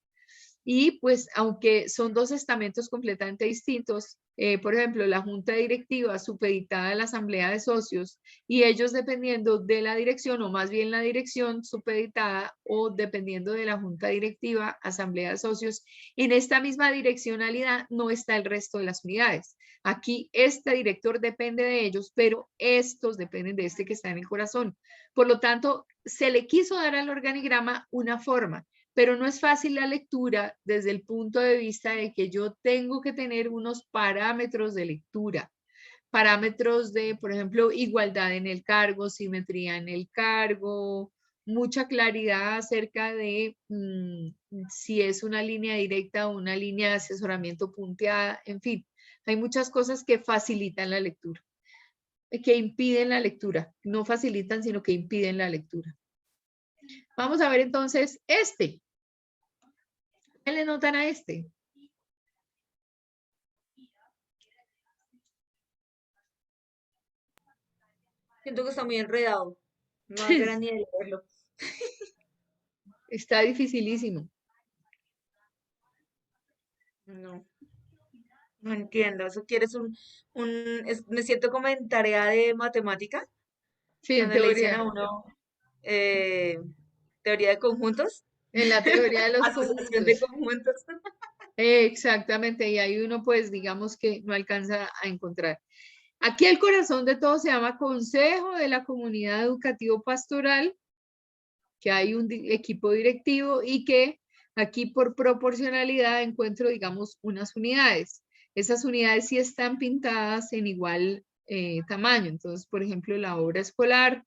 Speaker 1: Y pues, aunque son dos estamentos completamente distintos, por ejemplo, la junta directiva supeditada a la asamblea de socios y ellos dependiendo de la dirección, o más bien la dirección supeditada o dependiendo de la junta directiva, asamblea de socios, en esta misma direccionalidad no está el resto de las unidades. Aquí este director depende de ellos, pero estos dependen de este que está en el corazón. Por lo tanto, se le quiso dar al organigrama una forma, pero no es fácil la lectura desde el punto de vista de que yo tengo que tener unos parámetros de lectura, parámetros de, por ejemplo, igualdad en el cargo, simetría en el cargo, mucha claridad acerca de si es una línea directa o una línea de asesoramiento punteada, en fin, hay muchas cosas que facilitan la lectura, que impiden la lectura, no facilitan, sino que impiden la lectura. Vamos a ver entonces este. ¿Qué le notan a este?
Speaker 4: Siento que está muy enredado. No hay ganas ni de leerlo.
Speaker 1: Está dificilísimo.
Speaker 4: No, no entiendo. ¿Eso quieres me siento como en tarea de matemática,
Speaker 1: Sí, en
Speaker 4: cuando le dicen a
Speaker 1: teoría.
Speaker 4: uno eh, teoría de conjuntos,
Speaker 1: En la teoría de los
Speaker 4: asociación de
Speaker 1: conjuntos.
Speaker 4: conjuntos.
Speaker 1: Exactamente, y ahí uno pues digamos que no alcanza a encontrar. Aquí el corazón de todo se llama Consejo de la Comunidad Educativo Pastoral, que hay un equipo directivo y que aquí por proporcionalidad encuentro, digamos, unas unidades. Esas unidades sí están pintadas en igual tamaño. Entonces, por ejemplo, la obra escolar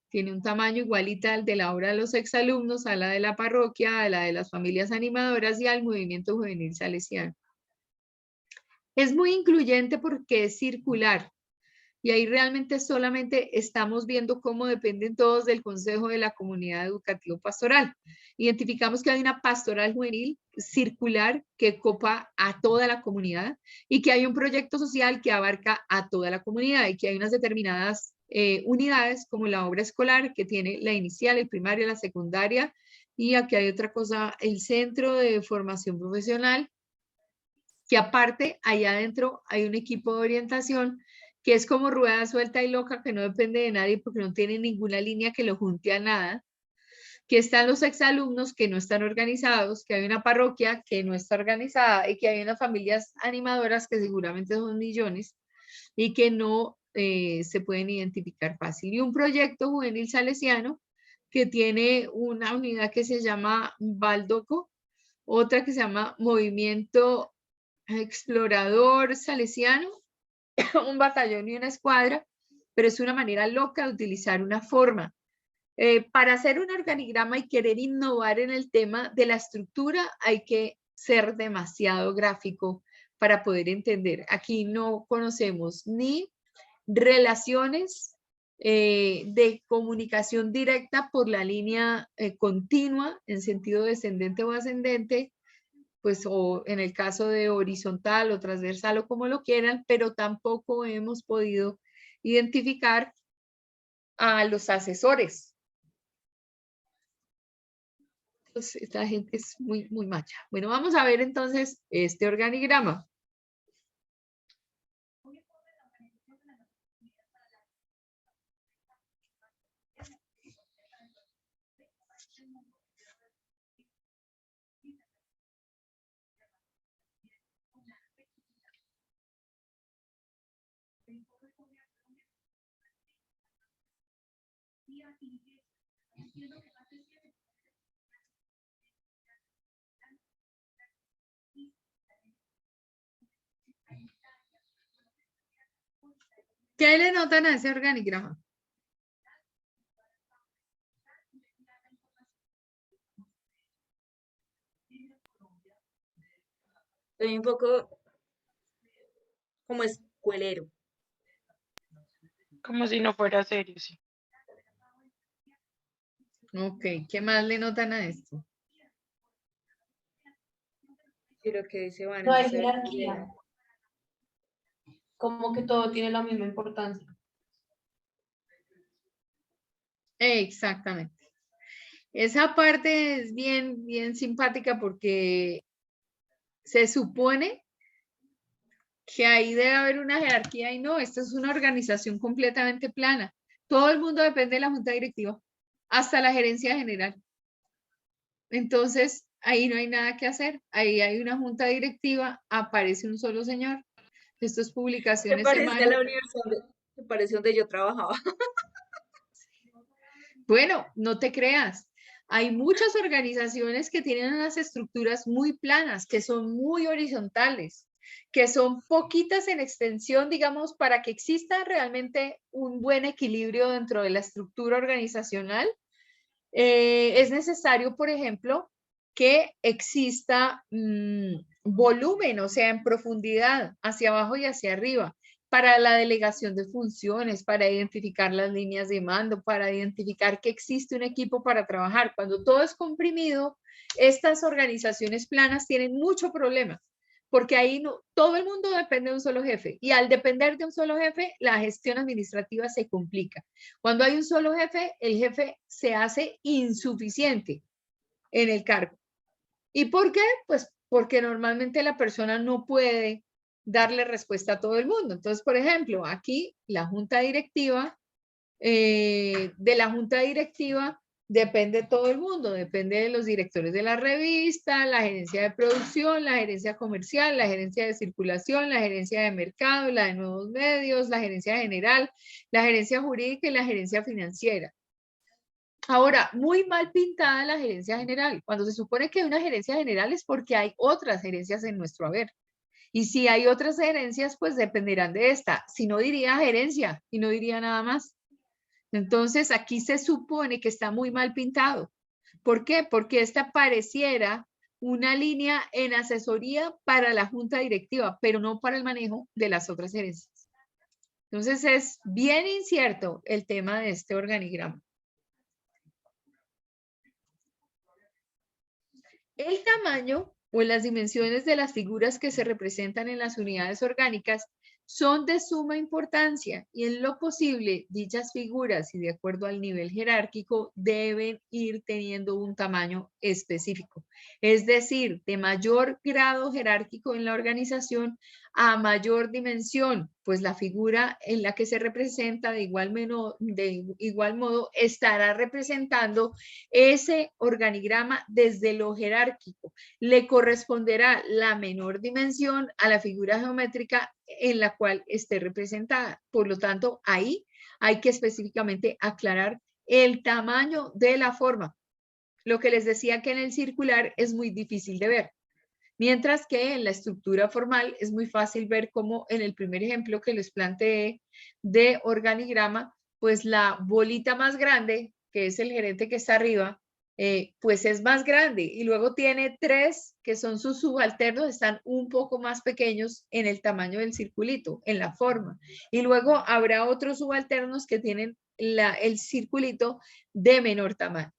Speaker 1: tiene un tamaño igualita al de la obra de los exalumnos, a la de la parroquia, a la de las familias animadoras y al movimiento juvenil salesiano. Es muy incluyente porque es circular. Y ahí realmente solamente estamos viendo cómo dependen todos del Consejo de la Comunidad Educativo Pastoral. Identificamos que hay una pastoral juvenil circular que copa a toda la comunidad y que hay un proyecto social que abarca a toda la comunidad y que hay unas determinadas unidades como la obra escolar que tiene la inicial, el primario, la secundaria y aquí hay otra cosa, el centro de formación profesional, que aparte allá adentro hay un equipo de orientación que es como rueda suelta y loca, que no depende de nadie porque no tiene ninguna línea que lo junte a nada, que están los exalumnos que no están organizados, que hay una parroquia que no está organizada y que hay unas familias animadoras que seguramente son millones y que no se pueden identificar fácil. Y un proyecto juvenil salesiano que tiene una unidad que se llama Baldoco, otra que se llama Movimiento Explorador Salesiano, un batallón y una escuadra, pero es una manera loca de utilizar una forma. Para hacer un organigrama y querer innovar en el tema de la estructura, hay que ser demasiado gráfico para poder entender. Aquí no conocemos ni relaciones de comunicación directa por la línea continua en sentido descendente o ascendente, pues o en el caso de horizontal o transversal o como lo quieran, pero tampoco hemos podido identificar a los asesores. Entonces, esta gente es muy, muy macha. Bueno, vamos a ver entonces este organigrama. ¿Qué le notan a ese organigrama?
Speaker 4: Soy un poco como escuelero.
Speaker 7: Como si no fuera serio, sí.
Speaker 1: Ok, ¿qué más le notan a esto?
Speaker 4: Y lo que dice Vanessa.
Speaker 2: No hay
Speaker 4: es verdad.
Speaker 2: jerarquía. Como que todo tiene la misma importancia.
Speaker 1: Exactamente. Esa parte es bien, bien simpática porque se supone que ahí debe haber una jerarquía y no, esta es una organización completamente plana. Todo el mundo depende de la junta directiva, hasta la gerencia general. Entonces, ahí no hay nada que hacer. Ahí hay una junta directiva, aparece un solo señor. Esto es
Speaker 4: Se
Speaker 1: publicaciones
Speaker 4: parece a
Speaker 1: semanales.
Speaker 4: la universidad, se parece donde yo trabajaba.
Speaker 1: Bueno, no te creas. Hay muchas organizaciones que tienen unas estructuras muy planas, que son muy horizontales, que son poquitas en extensión, digamos, para que exista realmente un buen equilibrio dentro de la estructura organizacional. Es necesario, por ejemplo, que exista volumen, o sea, en profundidad, hacia abajo y hacia arriba, para la delegación de funciones, para identificar las líneas de mando, para identificar que existe un equipo para trabajar. Cuando todo es comprimido, estas organizaciones planas tienen mucho problema, porque ahí no, todo el mundo depende de un solo jefe, y al depender de un solo jefe, la gestión administrativa se complica. Cuando hay un solo jefe, el jefe se hace insuficiente en el cargo. ¿Y por qué? Pues porque normalmente la persona no puede darle respuesta a todo el mundo. Entonces, por ejemplo, aquí la junta directiva, de la junta directiva depende todo el mundo, depende de los directores de la revista, la gerencia de producción, la gerencia comercial, la gerencia de circulación, la gerencia de mercado, la de nuevos medios, la gerencia general, la gerencia jurídica y la gerencia financiera. Ahora, muy mal pintada la gerencia general. Cuando se supone que hay una gerencia general es porque hay otras gerencias en nuestro haber. Y si hay otras gerencias, pues dependerán de esta. Si no, diría gerencia y no diría nada más. Entonces, aquí se supone que está muy mal pintado. ¿Por qué? Porque esta pareciera una línea en asesoría para la junta directiva, pero no para el manejo de las otras gerencias. Entonces, es bien incierto el tema de este organigrama. El tamaño o las dimensiones de las figuras que se representan en las unidades orgánicas son de suma importancia y en lo posible dichas figuras y de acuerdo al nivel jerárquico deben ir teniendo un tamaño específico. Es decir, de mayor grado jerárquico en la organización a mayor dimensión, pues la figura en la que se representa de igual modo estará representando ese organigrama desde lo jerárquico. Le corresponderá la menor dimensión a la figura geométrica en la cual esté representada. Por lo tanto, ahí hay que específicamente aclarar el tamaño de la forma. Lo que les decía que en el circular es muy difícil de ver. Mientras que en la estructura formal es muy fácil ver cómo en el primer ejemplo que les planteé de organigrama, pues la bolita más grande, que es el gerente que está arriba, pues es más grande y luego tiene tres que son sus subalternos, están un poco más pequeños en el tamaño del circulito, en la forma. Y luego habrá otros subalternos que tienen el circulito de menor tamaño.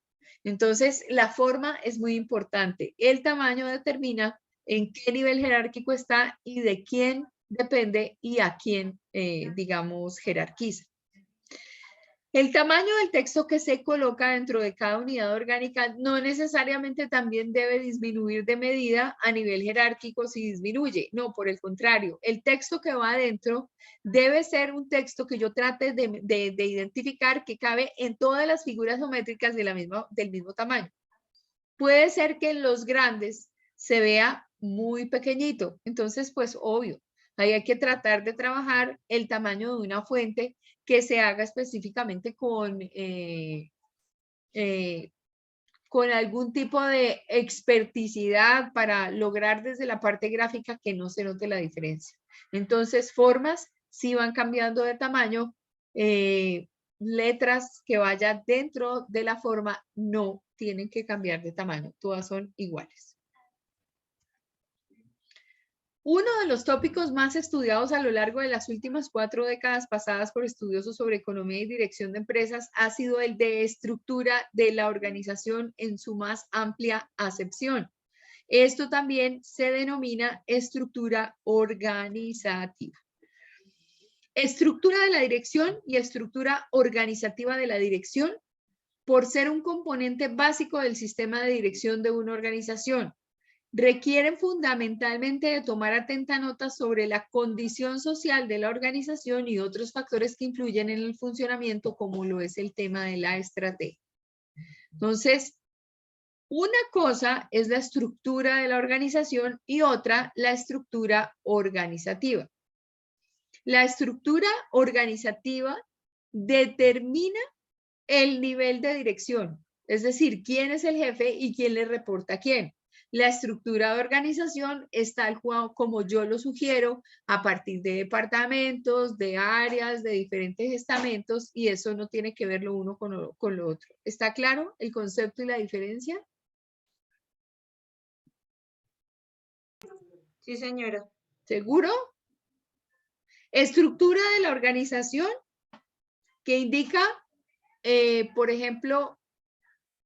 Speaker 1: Entonces, la forma es muy importante. El tamaño determina en qué nivel jerárquico está y de quién depende y a quién, digamos, jerarquiza. El tamaño del texto que se coloca dentro de cada unidad orgánica no necesariamente también debe disminuir de medida a nivel jerárquico si disminuye. No, por el contrario, el texto que va adentro debe ser un texto que yo trate de identificar que cabe en todas las figuras geométricas del mismo tamaño. Puede ser que en los grandes se vea muy pequeñito, entonces pues obvio, ahí hay que tratar de trabajar el tamaño de una fuente que se haga específicamente con algún tipo de experticidad para lograr desde la parte gráfica que no se note la diferencia. Entonces, formas sí van cambiando de tamaño, letras que vayan dentro de la forma no tienen que cambiar de tamaño, todas son iguales. Uno de los tópicos más estudiados a lo largo de las últimas 4 décadas pasadas por estudiosos sobre economía y dirección de empresas ha sido el de estructura de la organización en su más amplia acepción. Esto también se denomina estructura organizativa. Estructura de la dirección y estructura organizativa de la dirección, por ser un componente básico del sistema de dirección de una organización, requieren fundamentalmente de tomar atenta nota sobre la condición social de la organización y otros factores que influyen en el funcionamiento, como lo es el tema de la estrategia. Entonces, una cosa es la estructura de la organización y otra la estructura organizativa. La estructura organizativa determina el nivel de dirección, es decir, quién es el jefe y quién le reporta a quién. La estructura de organización es tal como yo lo sugiero, a partir de departamentos, de áreas, de diferentes estamentos, y eso no tiene que ver lo uno con lo otro. ¿Está claro el concepto y la diferencia?
Speaker 4: Sí, señora.
Speaker 1: ¿Seguro? Estructura de la organización que indica, por ejemplo,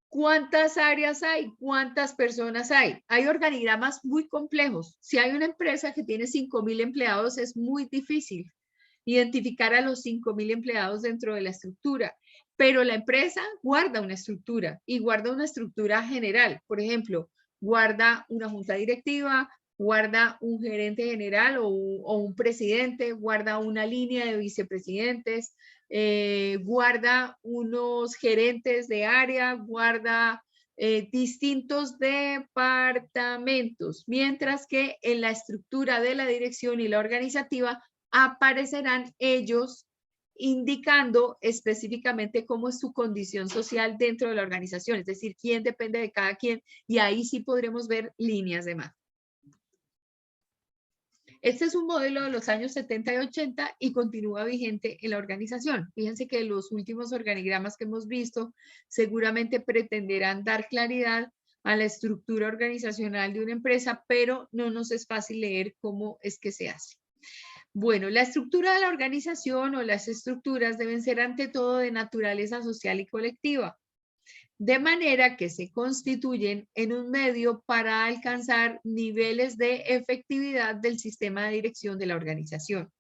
Speaker 1: cuántas áreas hay, cuántas personas hay. Hay organigramas muy complejos. Si hay una empresa que tiene 5.000 empleados, es muy difícil identificar a los 5.000 empleados dentro de la estructura. Pero la empresa guarda una estructura y guarda una estructura general. Por ejemplo, guarda una junta directiva, guarda un gerente general o un presidente, guarda una línea de vicepresidentes, guarda unos gerentes de área, guarda distintos departamentos, mientras que en la estructura de la dirección y la organizativa aparecerán ellos indicando específicamente cómo es su condición social dentro de la organización, es decir, quién depende de cada quien, y ahí sí podremos ver líneas de mando. Este es un modelo de los años 70 y 80 y continúa vigente en la organización. Fíjense que los últimos organigramas que hemos visto seguramente pretenderán dar claridad a la estructura organizacional de una empresa, pero no nos es fácil leer cómo es que se hace. Bueno, la estructura de la organización o las estructuras deben ser ante todo de naturaleza social y colectiva, de manera que se constituyen en un medio para alcanzar niveles de efectividad del sistema de dirección de la organización.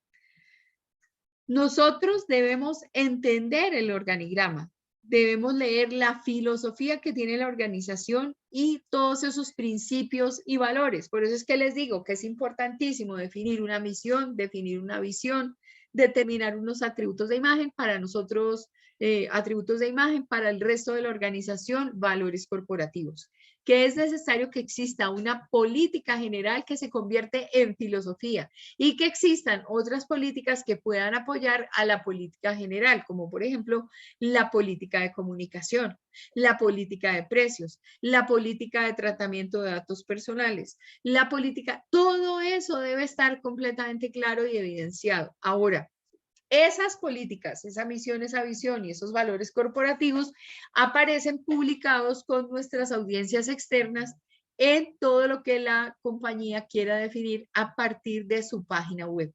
Speaker 1: Nosotros debemos entender el organigrama, debemos leer la filosofía que tiene la organización y todos esos principios y valores. Por eso es que les digo que es importantísimo definir una misión, definir una visión, determinar unos atributos de imagen para nosotros, atributos de imagen para el resto de la organización, valores corporativos. Que es necesario que exista una política general que se convierte en filosofía y que existan otras políticas que puedan apoyar a la política general, como por ejemplo la política de comunicación, la política de precios, la política de tratamiento de datos personales, la política, todo eso debe estar completamente claro y evidenciado. Ahora, esas políticas, esa misión, esa visión y esos valores corporativos aparecen publicados con nuestras audiencias externas en todo lo que la compañía quiera definir a partir de su página web.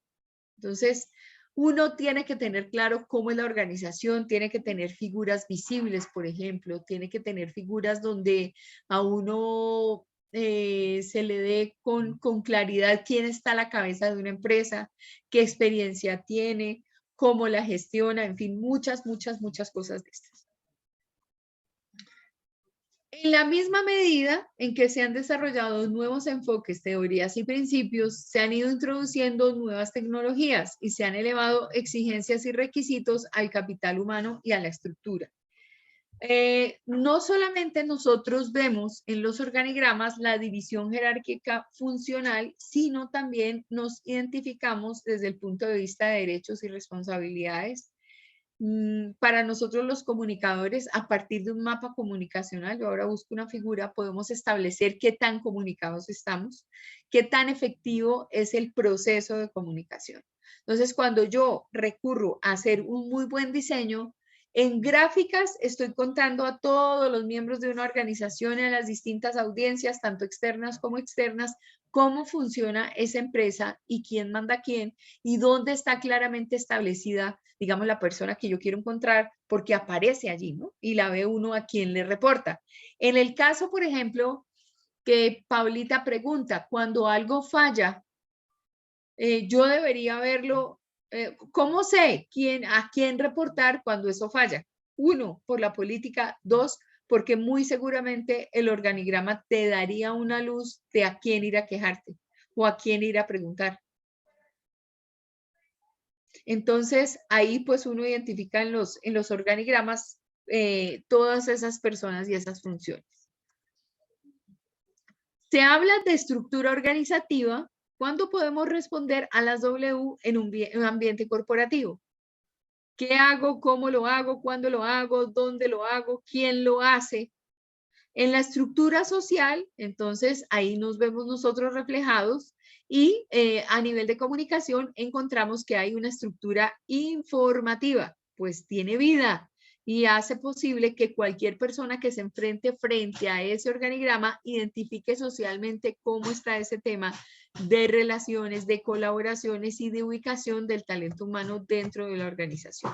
Speaker 1: Entonces, uno tiene que tener claro cómo es la organización, tiene que tener figuras visibles, por ejemplo, tiene que tener figuras donde a uno se le dé con claridad quién está a la cabeza de una empresa, qué experiencia tiene, cómo la gestiona, en fin, muchas cosas de estas. En la misma medida en que se han desarrollado nuevos enfoques, teorías y principios, se han ido introduciendo nuevas tecnologías y se han elevado exigencias y requisitos al capital humano y a la estructura. No solamente nosotros vemos en los organigramas la división jerárquica funcional, sino también nos identificamos desde el punto de vista de derechos y responsabilidades. Para nosotros los comunicadores, a partir de un mapa comunicacional, yo ahora busco una figura, podemos establecer qué tan comunicados estamos, qué tan efectivo es el proceso de comunicación. Entonces, cuando yo recurro a hacer un muy buen diseño, en gráficas estoy contando a todos los miembros de una organización y a las distintas audiencias, tanto externas como externas, cómo funciona esa empresa y quién manda a quién y dónde está claramente establecida, digamos, la persona que yo quiero encontrar, porque aparece allí, ¿no? Y la ve uno a quien le reporta. En el caso, por ejemplo, que Paulita pregunta, cuando algo falla, yo debería verlo. ¿Cómo sé a quién reportar cuando eso falla? Uno, por la política. Dos, porque muy seguramente el organigrama te daría una luz de a quién ir a quejarte o a quién ir a preguntar. Entonces, ahí pues uno identifica en los organigramas todas esas personas y esas funciones. Se habla de estructura organizativa. ¿Cuándo podemos responder a las W en un ambiente corporativo? ¿Qué hago? ¿Cómo lo hago? ¿Cuándo lo hago? ¿Dónde lo hago? ¿Quién lo hace? En la estructura social, entonces ahí nos vemos nosotros reflejados y a nivel de comunicación encontramos que hay una estructura informativa, pues tiene vida y hace posible que cualquier persona que se enfrente frente a ese organigrama identifique socialmente cómo está ese tema de relaciones, de colaboraciones y de ubicación del talento humano dentro de la organización.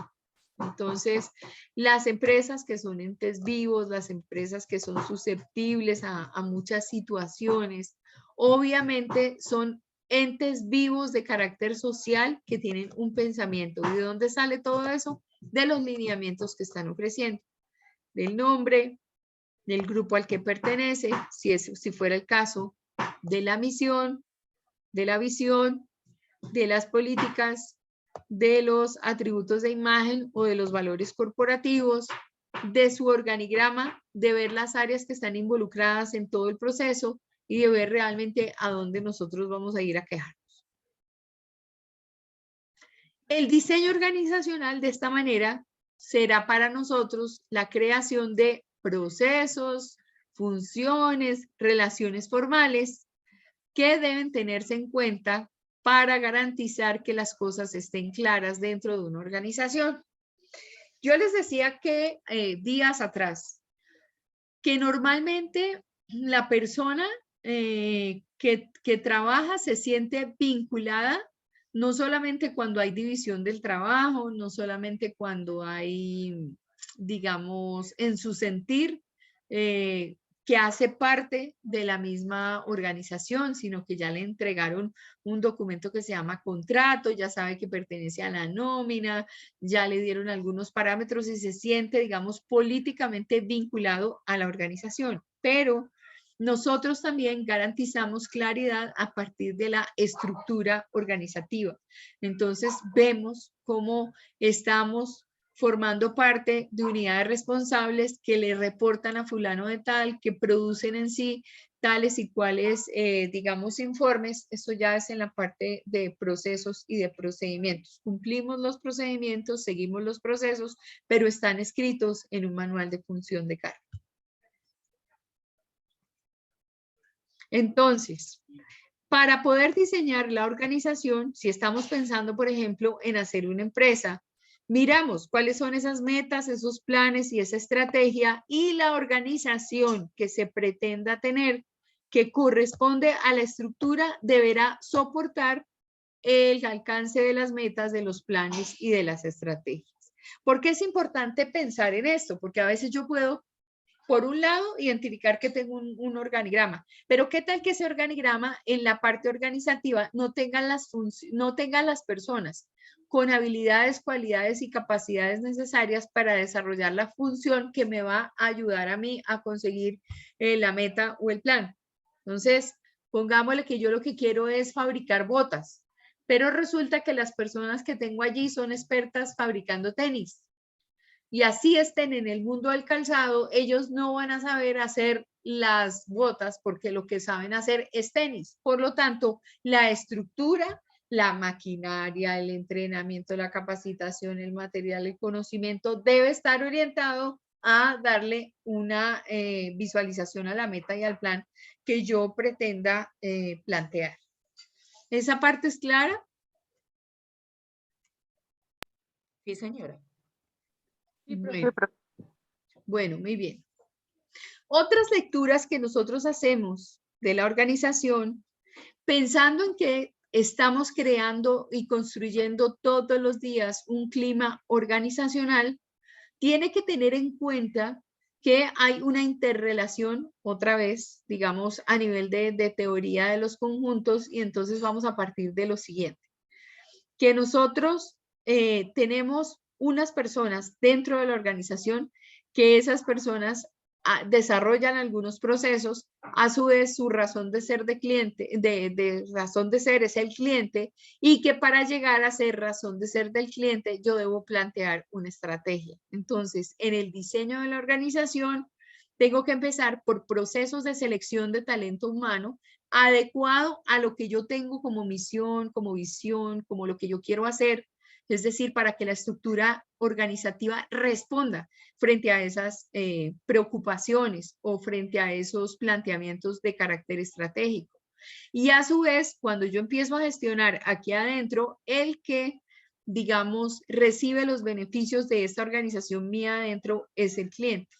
Speaker 1: Entonces, las empresas que son entes vivos, las empresas que son susceptibles a muchas situaciones, obviamente son entes vivos de carácter social que tienen un pensamiento. ¿Y de dónde sale todo eso? De los lineamientos que están ofreciendo, del nombre, del grupo al que pertenece, si fuera el caso, de la misión, de la visión, de las políticas, de los atributos de imagen o de los valores corporativos, de su organigrama, de ver las áreas que están involucradas en todo el proceso y de ver realmente a dónde nosotros vamos a ir a quejarnos. El diseño organizacional de esta manera será para nosotros la creación de procesos, funciones, relaciones formales que deben tenerse en cuenta para garantizar que las cosas estén claras dentro de una organización. Yo les decía que días atrás, que normalmente la persona que trabaja se siente vinculada, no solamente cuando hay división del trabajo, no solamente cuando hay, digamos, en su sentir, que hace parte de la misma organización, sino que ya le entregaron un documento que se llama contrato, ya sabe que pertenece a la nómina, ya le dieron algunos parámetros y se siente, digamos, políticamente vinculado a la organización. Pero nosotros también garantizamos claridad a partir de la estructura organizativa. Entonces, vemos cómo estamos formando parte de unidades responsables que le reportan a fulano de tal, que producen en sí tales y cuales, digamos, informes. Esto ya es en la parte de procesos y de procedimientos. Cumplimos los procedimientos, seguimos los procesos, pero están escritos en un manual de función de cargo. Entonces, para poder diseñar la organización, si estamos pensando, por ejemplo, en hacer una empresa, miramos cuáles son esas metas, esos planes y esa estrategia y la organización que se pretenda tener, que corresponde a la estructura, deberá soportar el alcance de las metas, de los planes y de las estrategias. ¿Por qué es importante pensar en esto? Porque a veces yo puedo, por un lado, identificar que tengo un organigrama, pero ¿qué tal que ese organigrama en la parte organizativa no tengan las personas con habilidades, cualidades y capacidades necesarias para desarrollar la función que me va a ayudar a mí a conseguir la meta o el plan? Entonces, pongámosle que yo lo que quiero es fabricar botas, pero resulta que las personas que tengo allí son expertas fabricando tenis. Y así estén en el mundo del calzado, ellos no van a saber hacer las botas porque lo que saben hacer es tenis. Por lo tanto, la estructura, la maquinaria, el entrenamiento, la capacitación, el material, el conocimiento debe estar orientado a darle una visualización a la meta y al plan que yo pretenda plantear. ¿Esa parte es clara?
Speaker 4: Sí, señora.
Speaker 1: Bueno, bueno, muy bien. Otras lecturas que nosotros hacemos de la organización, pensando en que estamos creando y construyendo todos los días un clima organizacional, tiene que tener en cuenta que hay una interrelación, otra vez, digamos, a nivel de teoría de los conjuntos, y entonces vamos a partir de lo siguiente, que nosotros tenemos unas personas dentro de la organización, que esas personas desarrollan algunos procesos, a su vez su razón de ser de cliente, de razón de ser es el cliente, y que para llegar a ser razón de ser del cliente yo debo plantear una estrategia. Entonces, en el diseño de la organización tengo que empezar por procesos de selección de talento humano adecuado a lo que yo tengo como misión, como visión, como lo que yo quiero hacer, es decir, para que la estructura organizativa responda frente a esas preocupaciones o frente a esos planteamientos de carácter estratégico. Y a su vez, cuando yo empiezo a gestionar aquí adentro, el que, digamos, recibe los beneficios de esta organización mía adentro es el cliente.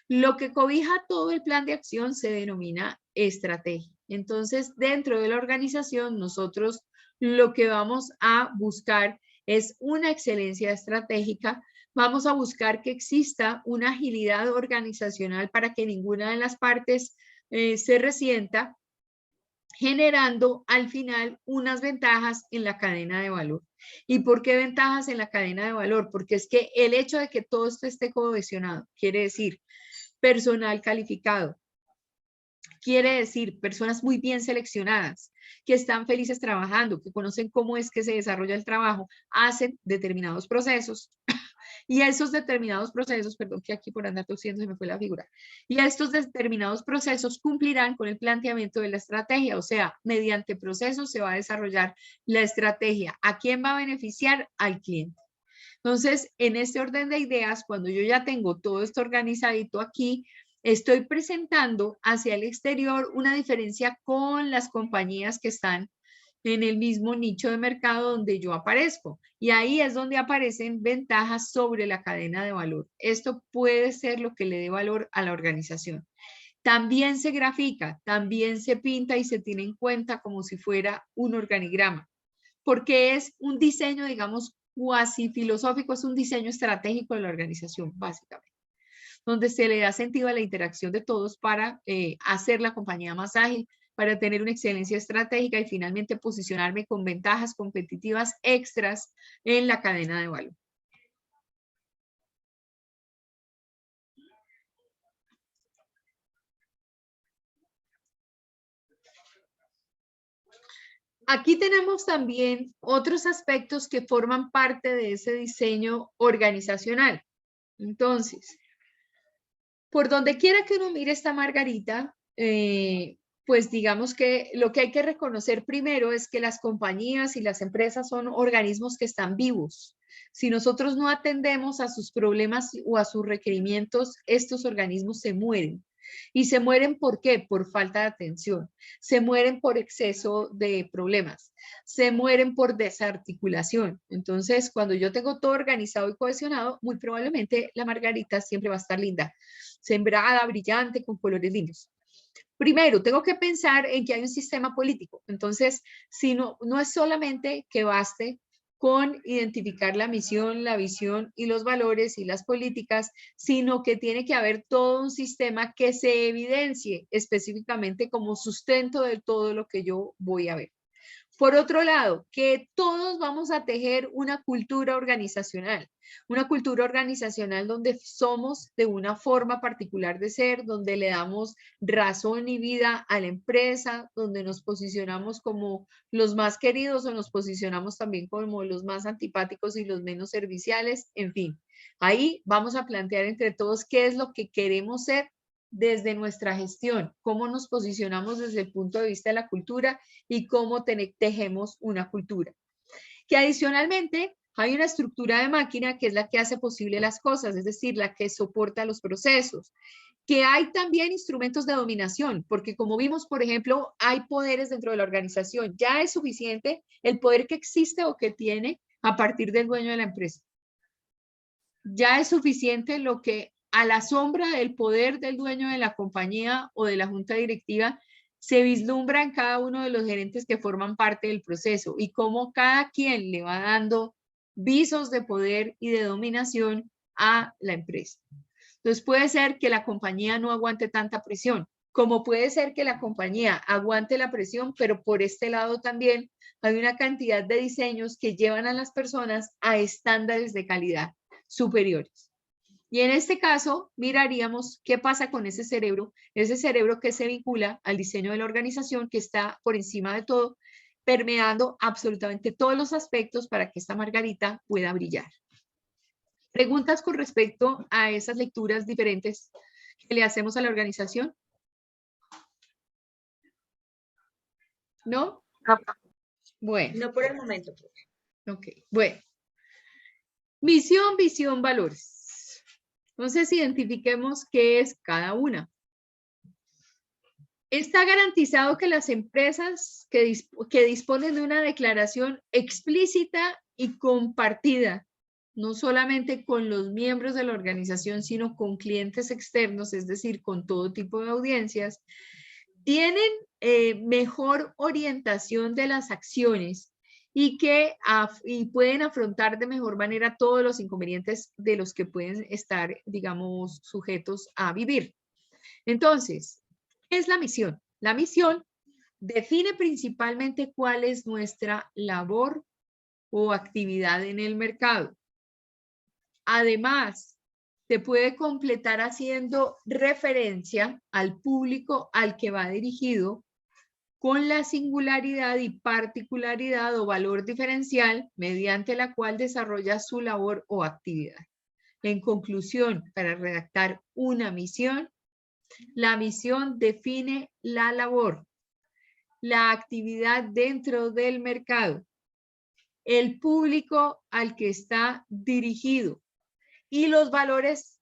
Speaker 1: Lo que cobija todo el plan de acción se denomina estrategia. Entonces, dentro de la organización, nosotros lo que vamos a buscar es una excelencia estratégica. Vamos a buscar que exista una agilidad organizacional para que ninguna de las partes se resienta, generando al final unas ventajas en la cadena de valor. ¿Y por qué ventajas en la cadena de valor? Porque es que el hecho de que todo esto esté cohesionado, quiere decir personal calificado, quiere decir personas muy bien seleccionadas, que están felices trabajando, que conocen cómo es que se desarrolla el trabajo, hacen determinados procesos, y a esos determinados procesos, perdón que aquí por andar tosiendo se me fue la figura, y a estos determinados procesos cumplirán con el planteamiento de la estrategia, o sea, mediante procesos se va a desarrollar la estrategia. ¿A quién va a beneficiar? Al cliente. Entonces, en este orden de ideas, cuando yo ya tengo todo esto organizadito aquí, estoy presentando hacia el exterior una diferencia con las compañías que están en el mismo nicho de mercado donde yo aparezco. Y ahí es donde aparecen ventajas sobre la cadena de valor. Esto puede ser lo que le dé valor a la organización. También se grafica, también se pinta y se tiene en cuenta como si fuera un organigrama, porque es un diseño, digamos, cuasi filosófico, es un diseño estratégico de la organización, básicamente, donde se le da sentido a la interacción de todos para hacer la compañía más ágil, para tener una excelencia estratégica y finalmente posicionarme con ventajas competitivas extras en la cadena de valor. Aquí tenemos también otros aspectos que forman parte de ese diseño organizacional. Entonces, por donde quiera que uno mire esta margarita, pues digamos que lo que hay que reconocer primero es que las compañías y las empresas son organismos que están vivos. Si nosotros no atendemos a sus problemas o a sus requerimientos, estos organismos se mueren. ¿Y se mueren por qué? Por falta de atención. Se mueren por exceso de problemas. Se mueren por desarticulación. Entonces, cuando yo tengo todo organizado y cohesionado, muy probablemente la margarita siempre va a estar linda, sembrada, brillante, con colores lindos. Primero, tengo que pensar en que hay un sistema político. Entonces, si no es solamente que baste con identificar la misión, la visión y los valores y las políticas, sino que tiene que haber todo un sistema que se evidencie específicamente como sustento de todo lo que yo voy a ver. Por otro lado, que todos vamos a tejer una cultura organizacional donde somos de una forma particular de ser, donde le damos razón y vida a la empresa, donde nos posicionamos como los más queridos o nos posicionamos también como los más antipáticos y los menos serviciales, en fin. Ahí vamos a plantear entre todos qué es lo que queremos ser desde nuestra gestión, cómo nos posicionamos desde el punto de vista de la cultura y cómo tejemos una cultura. Que adicionalmente hay una estructura de máquina que es la que hace posible las cosas, es decir, la que soporta los procesos. Que hay también instrumentos de dominación, porque como vimos, por ejemplo, hay poderes dentro de la organización. Ya es suficiente el poder que existe o que tiene a partir del dueño de la empresa. Ya es suficiente lo que a la sombra del poder del dueño de la compañía o de la junta directiva se vislumbra en cada uno de los gerentes que forman parte del proceso y cómo cada quien le va dando visos de poder y de dominación a la empresa. Entonces puede ser que la compañía no aguante tanta presión, como puede ser que la compañía aguante la presión, pero por este lado también hay una cantidad de diseños que llevan a las personas a estándares de calidad superiores. Y en este caso, miraríamos qué pasa con ese cerebro que se vincula al diseño de la organización, que está por encima de todo, permeando absolutamente todos los aspectos para que esta margarita pueda brillar. ¿Preguntas con respecto a esas lecturas diferentes que le hacemos a la organización? ¿No? Bueno,
Speaker 4: No por el momento.
Speaker 1: ok. Bueno. Misión, visión, valores. Entonces, identifiquemos qué es cada una. Está garantizado que las empresas que disponen de una declaración explícita y compartida, no solamente con los miembros de la organización, sino con clientes externos, es decir, con todo tipo de audiencias, tienen mejor orientación de las acciones y pueden afrontar de mejor manera todos los inconvenientes de los que pueden estar, digamos, sujetos a vivir. Entonces, ¿qué es la misión? La misión define principalmente cuál es nuestra labor o actividad en el mercado. Además, se puede completar haciendo referencia al público al que va dirigido con la singularidad y particularidad o valor diferencial mediante la cual desarrolla su labor o actividad. En conclusión, para redactar una misión, la misión define la labor, la actividad dentro del mercado, el público al que está dirigido y los valores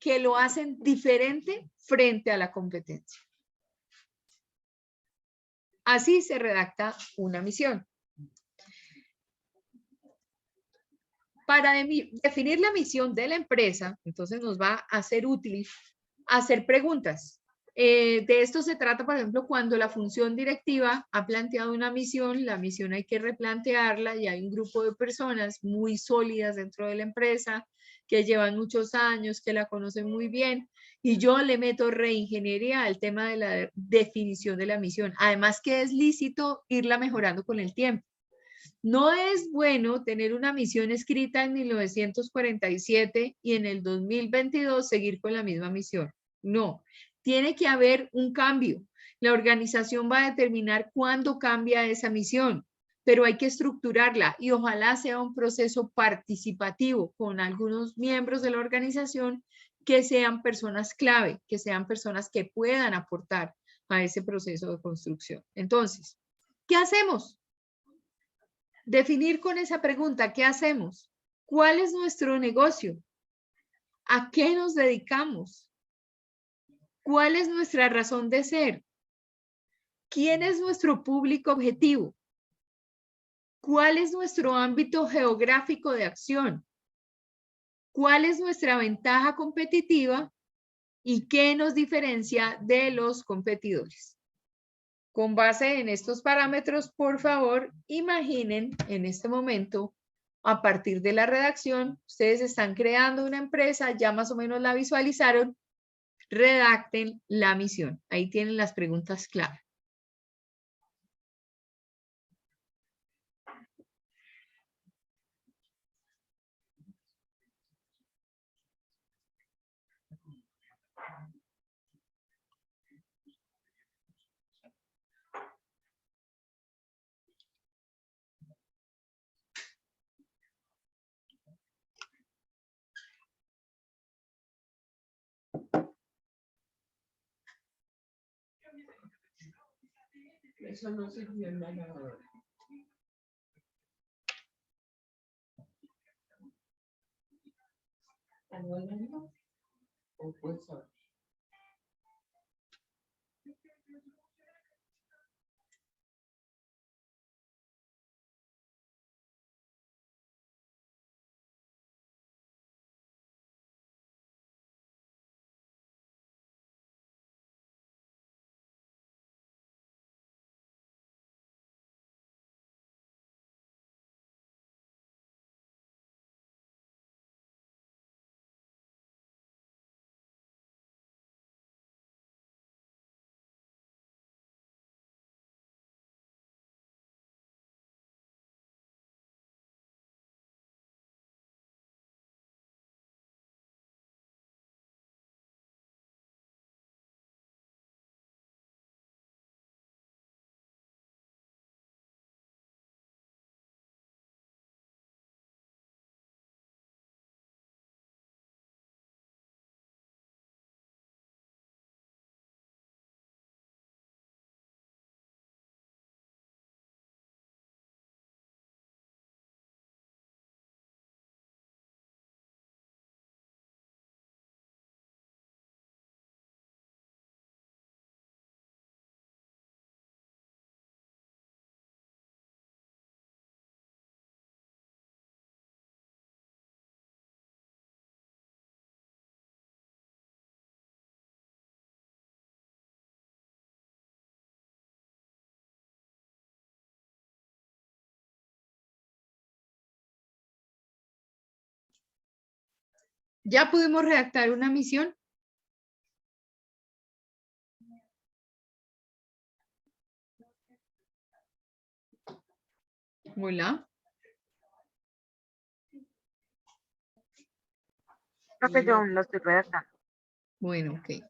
Speaker 1: que lo hacen diferente frente a la competencia. Así se redacta una misión. Para definir la misión de la empresa, entonces nos va a ser útil hacer preguntas. De esto se trata, por ejemplo, cuando la función directiva ha planteado una misión, la misión hay que replantearla y hay un grupo de personas muy sólidas dentro de la empresa que llevan muchos años, que la conocen muy bien, y yo le meto reingeniería al tema de la definición de la misión. Además que es lícito irla mejorando con el tiempo. No es bueno tener una misión escrita en 1947 y en el 2022 seguir con la misma misión. No, tiene que haber un cambio. La organización va a determinar cuándo cambia esa misión, pero hay que estructurarla y ojalá sea un proceso participativo con algunos miembros de la organización que sean personas clave, que sean personas que puedan aportar a ese proceso de construcción. Entonces, ¿qué hacemos? Definir con esa pregunta, ¿qué hacemos? ¿Cuál es nuestro negocio? ¿A qué nos dedicamos? ¿Cuál es nuestra razón de ser? ¿Quién es nuestro público objetivo? ¿Cuál es nuestro ámbito geográfico de acción? ¿Cuál es nuestra ventaja competitiva? ¿Y qué nos diferencia de los competidores? Con base en estos parámetros, por favor, imaginen en este momento, a partir de la redacción, ustedes están creando una empresa, ya más o menos la visualizaron, redacten la misión. Ahí tienen las preguntas clave. Eso no sirvió en la grabadora. ¿O pues ¿Ya pudimos redactar una misión? Hola.
Speaker 7: Profe, yo aún lo estoy redactando.
Speaker 1: Bueno, ok.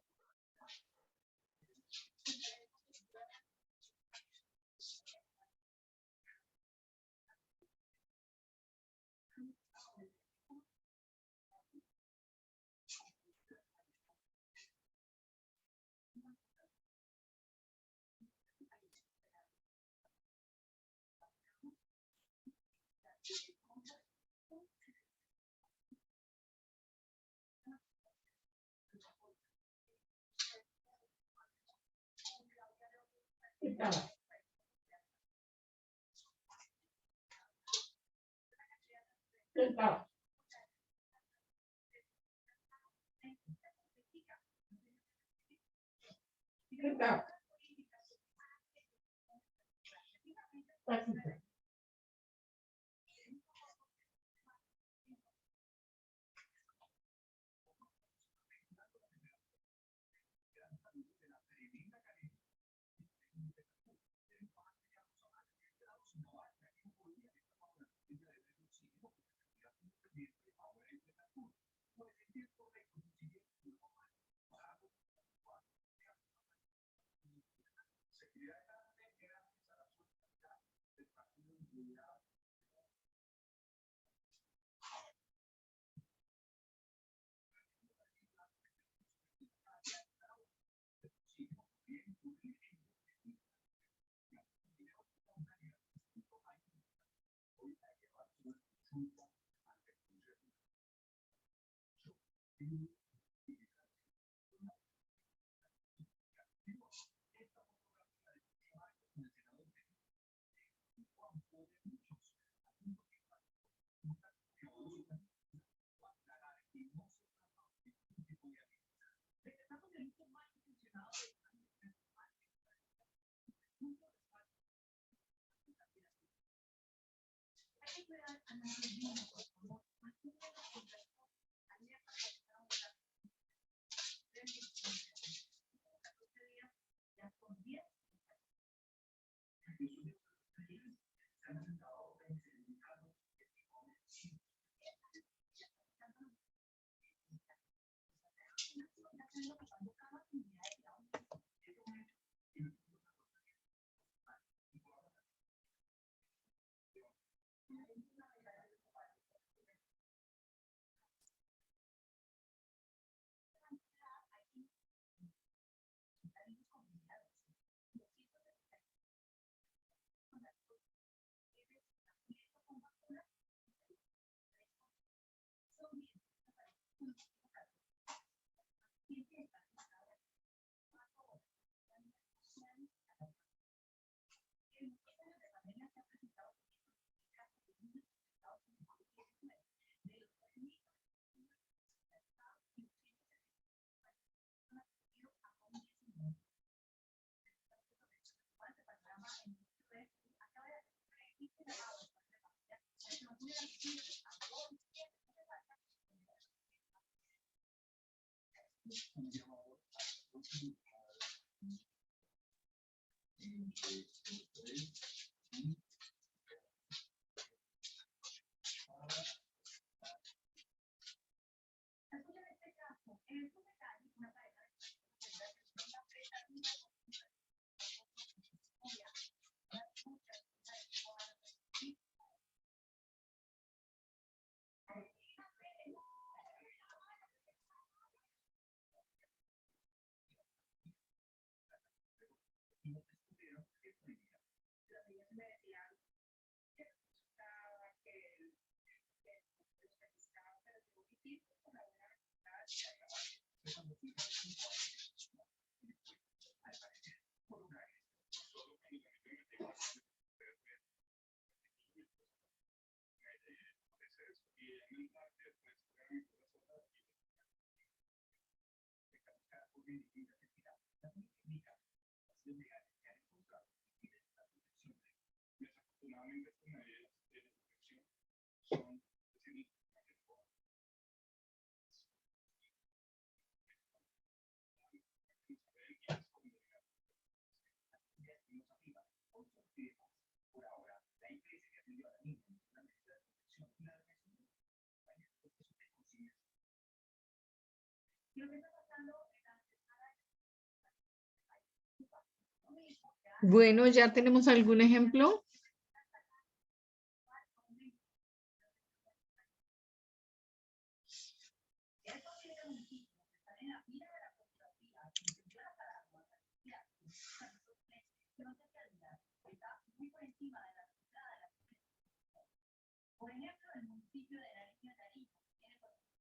Speaker 1: Bueno, ¿ya tenemos algún ejemplo?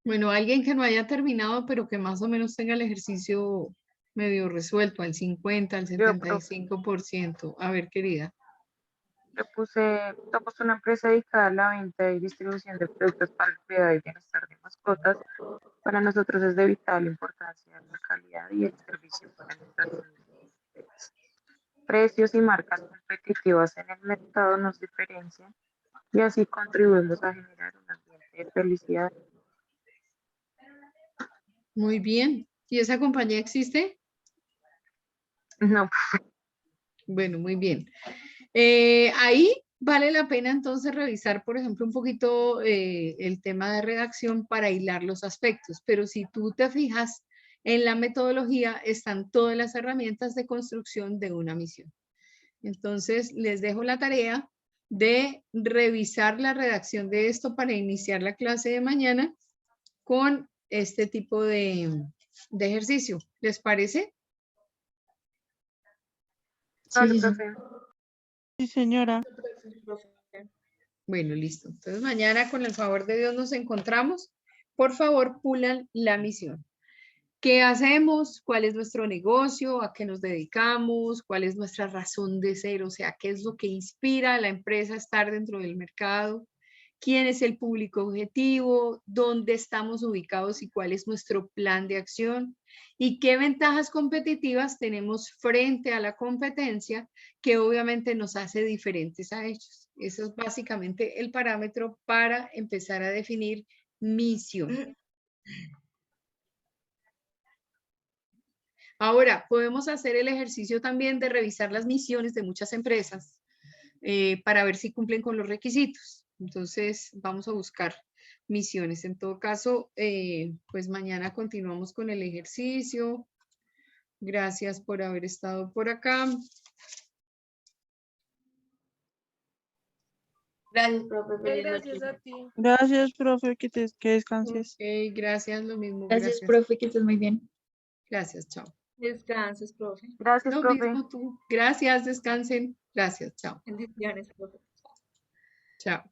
Speaker 1: Bueno, alguien que no haya terminado, pero que más o menos tenga el ejercicio medio resuelto, al 50, al
Speaker 3: Yo, profe,
Speaker 1: 75%. A ver, querida.
Speaker 3: yo puse una empresa dedicada a la venta y distribución de productos para el cuidado y bienestar de mascotas. Para nosotros es de vital importancia la calidad y el servicio para nuestras clientes. Precios y marcas competitivas en el mercado nos diferencian y así contribuimos a generar un ambiente de felicidad.
Speaker 1: Muy bien. ¿Y esa compañía existe?
Speaker 3: No,
Speaker 1: Bueno, muy bien. Ahí vale la pena entonces revisar, por ejemplo, un poquito el tema de redacción para hilar los aspectos, pero si tú te fijas en la metodología, están todas las herramientas de construcción de una misión. Entonces, les dejo la tarea de revisar la redacción de esto para iniciar la clase de mañana con este tipo de ejercicio. ¿Les parece?
Speaker 3: vale,
Speaker 6: Sí,
Speaker 3: profe.
Speaker 8: Sí, señora.
Speaker 4: Profe.
Speaker 1: Bueno, listo. Entonces mañana con el favor de Dios nos encontramos. Por favor, pulan la misión. ¿Qué hacemos? ¿Cuál es nuestro negocio? ¿A qué nos dedicamos? ¿Cuál es nuestra razón de ser? O sea, ¿qué es lo que inspira a la empresa a estar dentro del mercado? ¿Quién es el público objetivo? ¿Dónde estamos ubicados y cuál es nuestro plan de acción? ¿Y qué ventajas competitivas tenemos frente a la competencia que obviamente nos hace diferentes a ellos? Eso es básicamente el parámetro para empezar a definir misión. Ahora, podemos hacer el ejercicio también de revisar las misiones de muchas empresas para ver si cumplen con los requisitos. Entonces, vamos a buscar misiones. En todo caso, pues mañana continuamos con el ejercicio. Gracias por haber estado por acá.
Speaker 2: Gracias, profe. Feliz
Speaker 5: Gracias
Speaker 2: noche.
Speaker 5: a ti.
Speaker 8: Gracias, profe, que descanses.
Speaker 1: Ok, gracias, lo mismo.
Speaker 6: gracias, profe, que estés muy bien.
Speaker 1: Gracias, chao.
Speaker 4: Descanses, profe.
Speaker 3: Gracias,
Speaker 1: Lo
Speaker 3: profe.
Speaker 1: mismo tú. Gracias, descansen. Gracias, chao.
Speaker 4: Bendiciones, profe.
Speaker 1: Chao.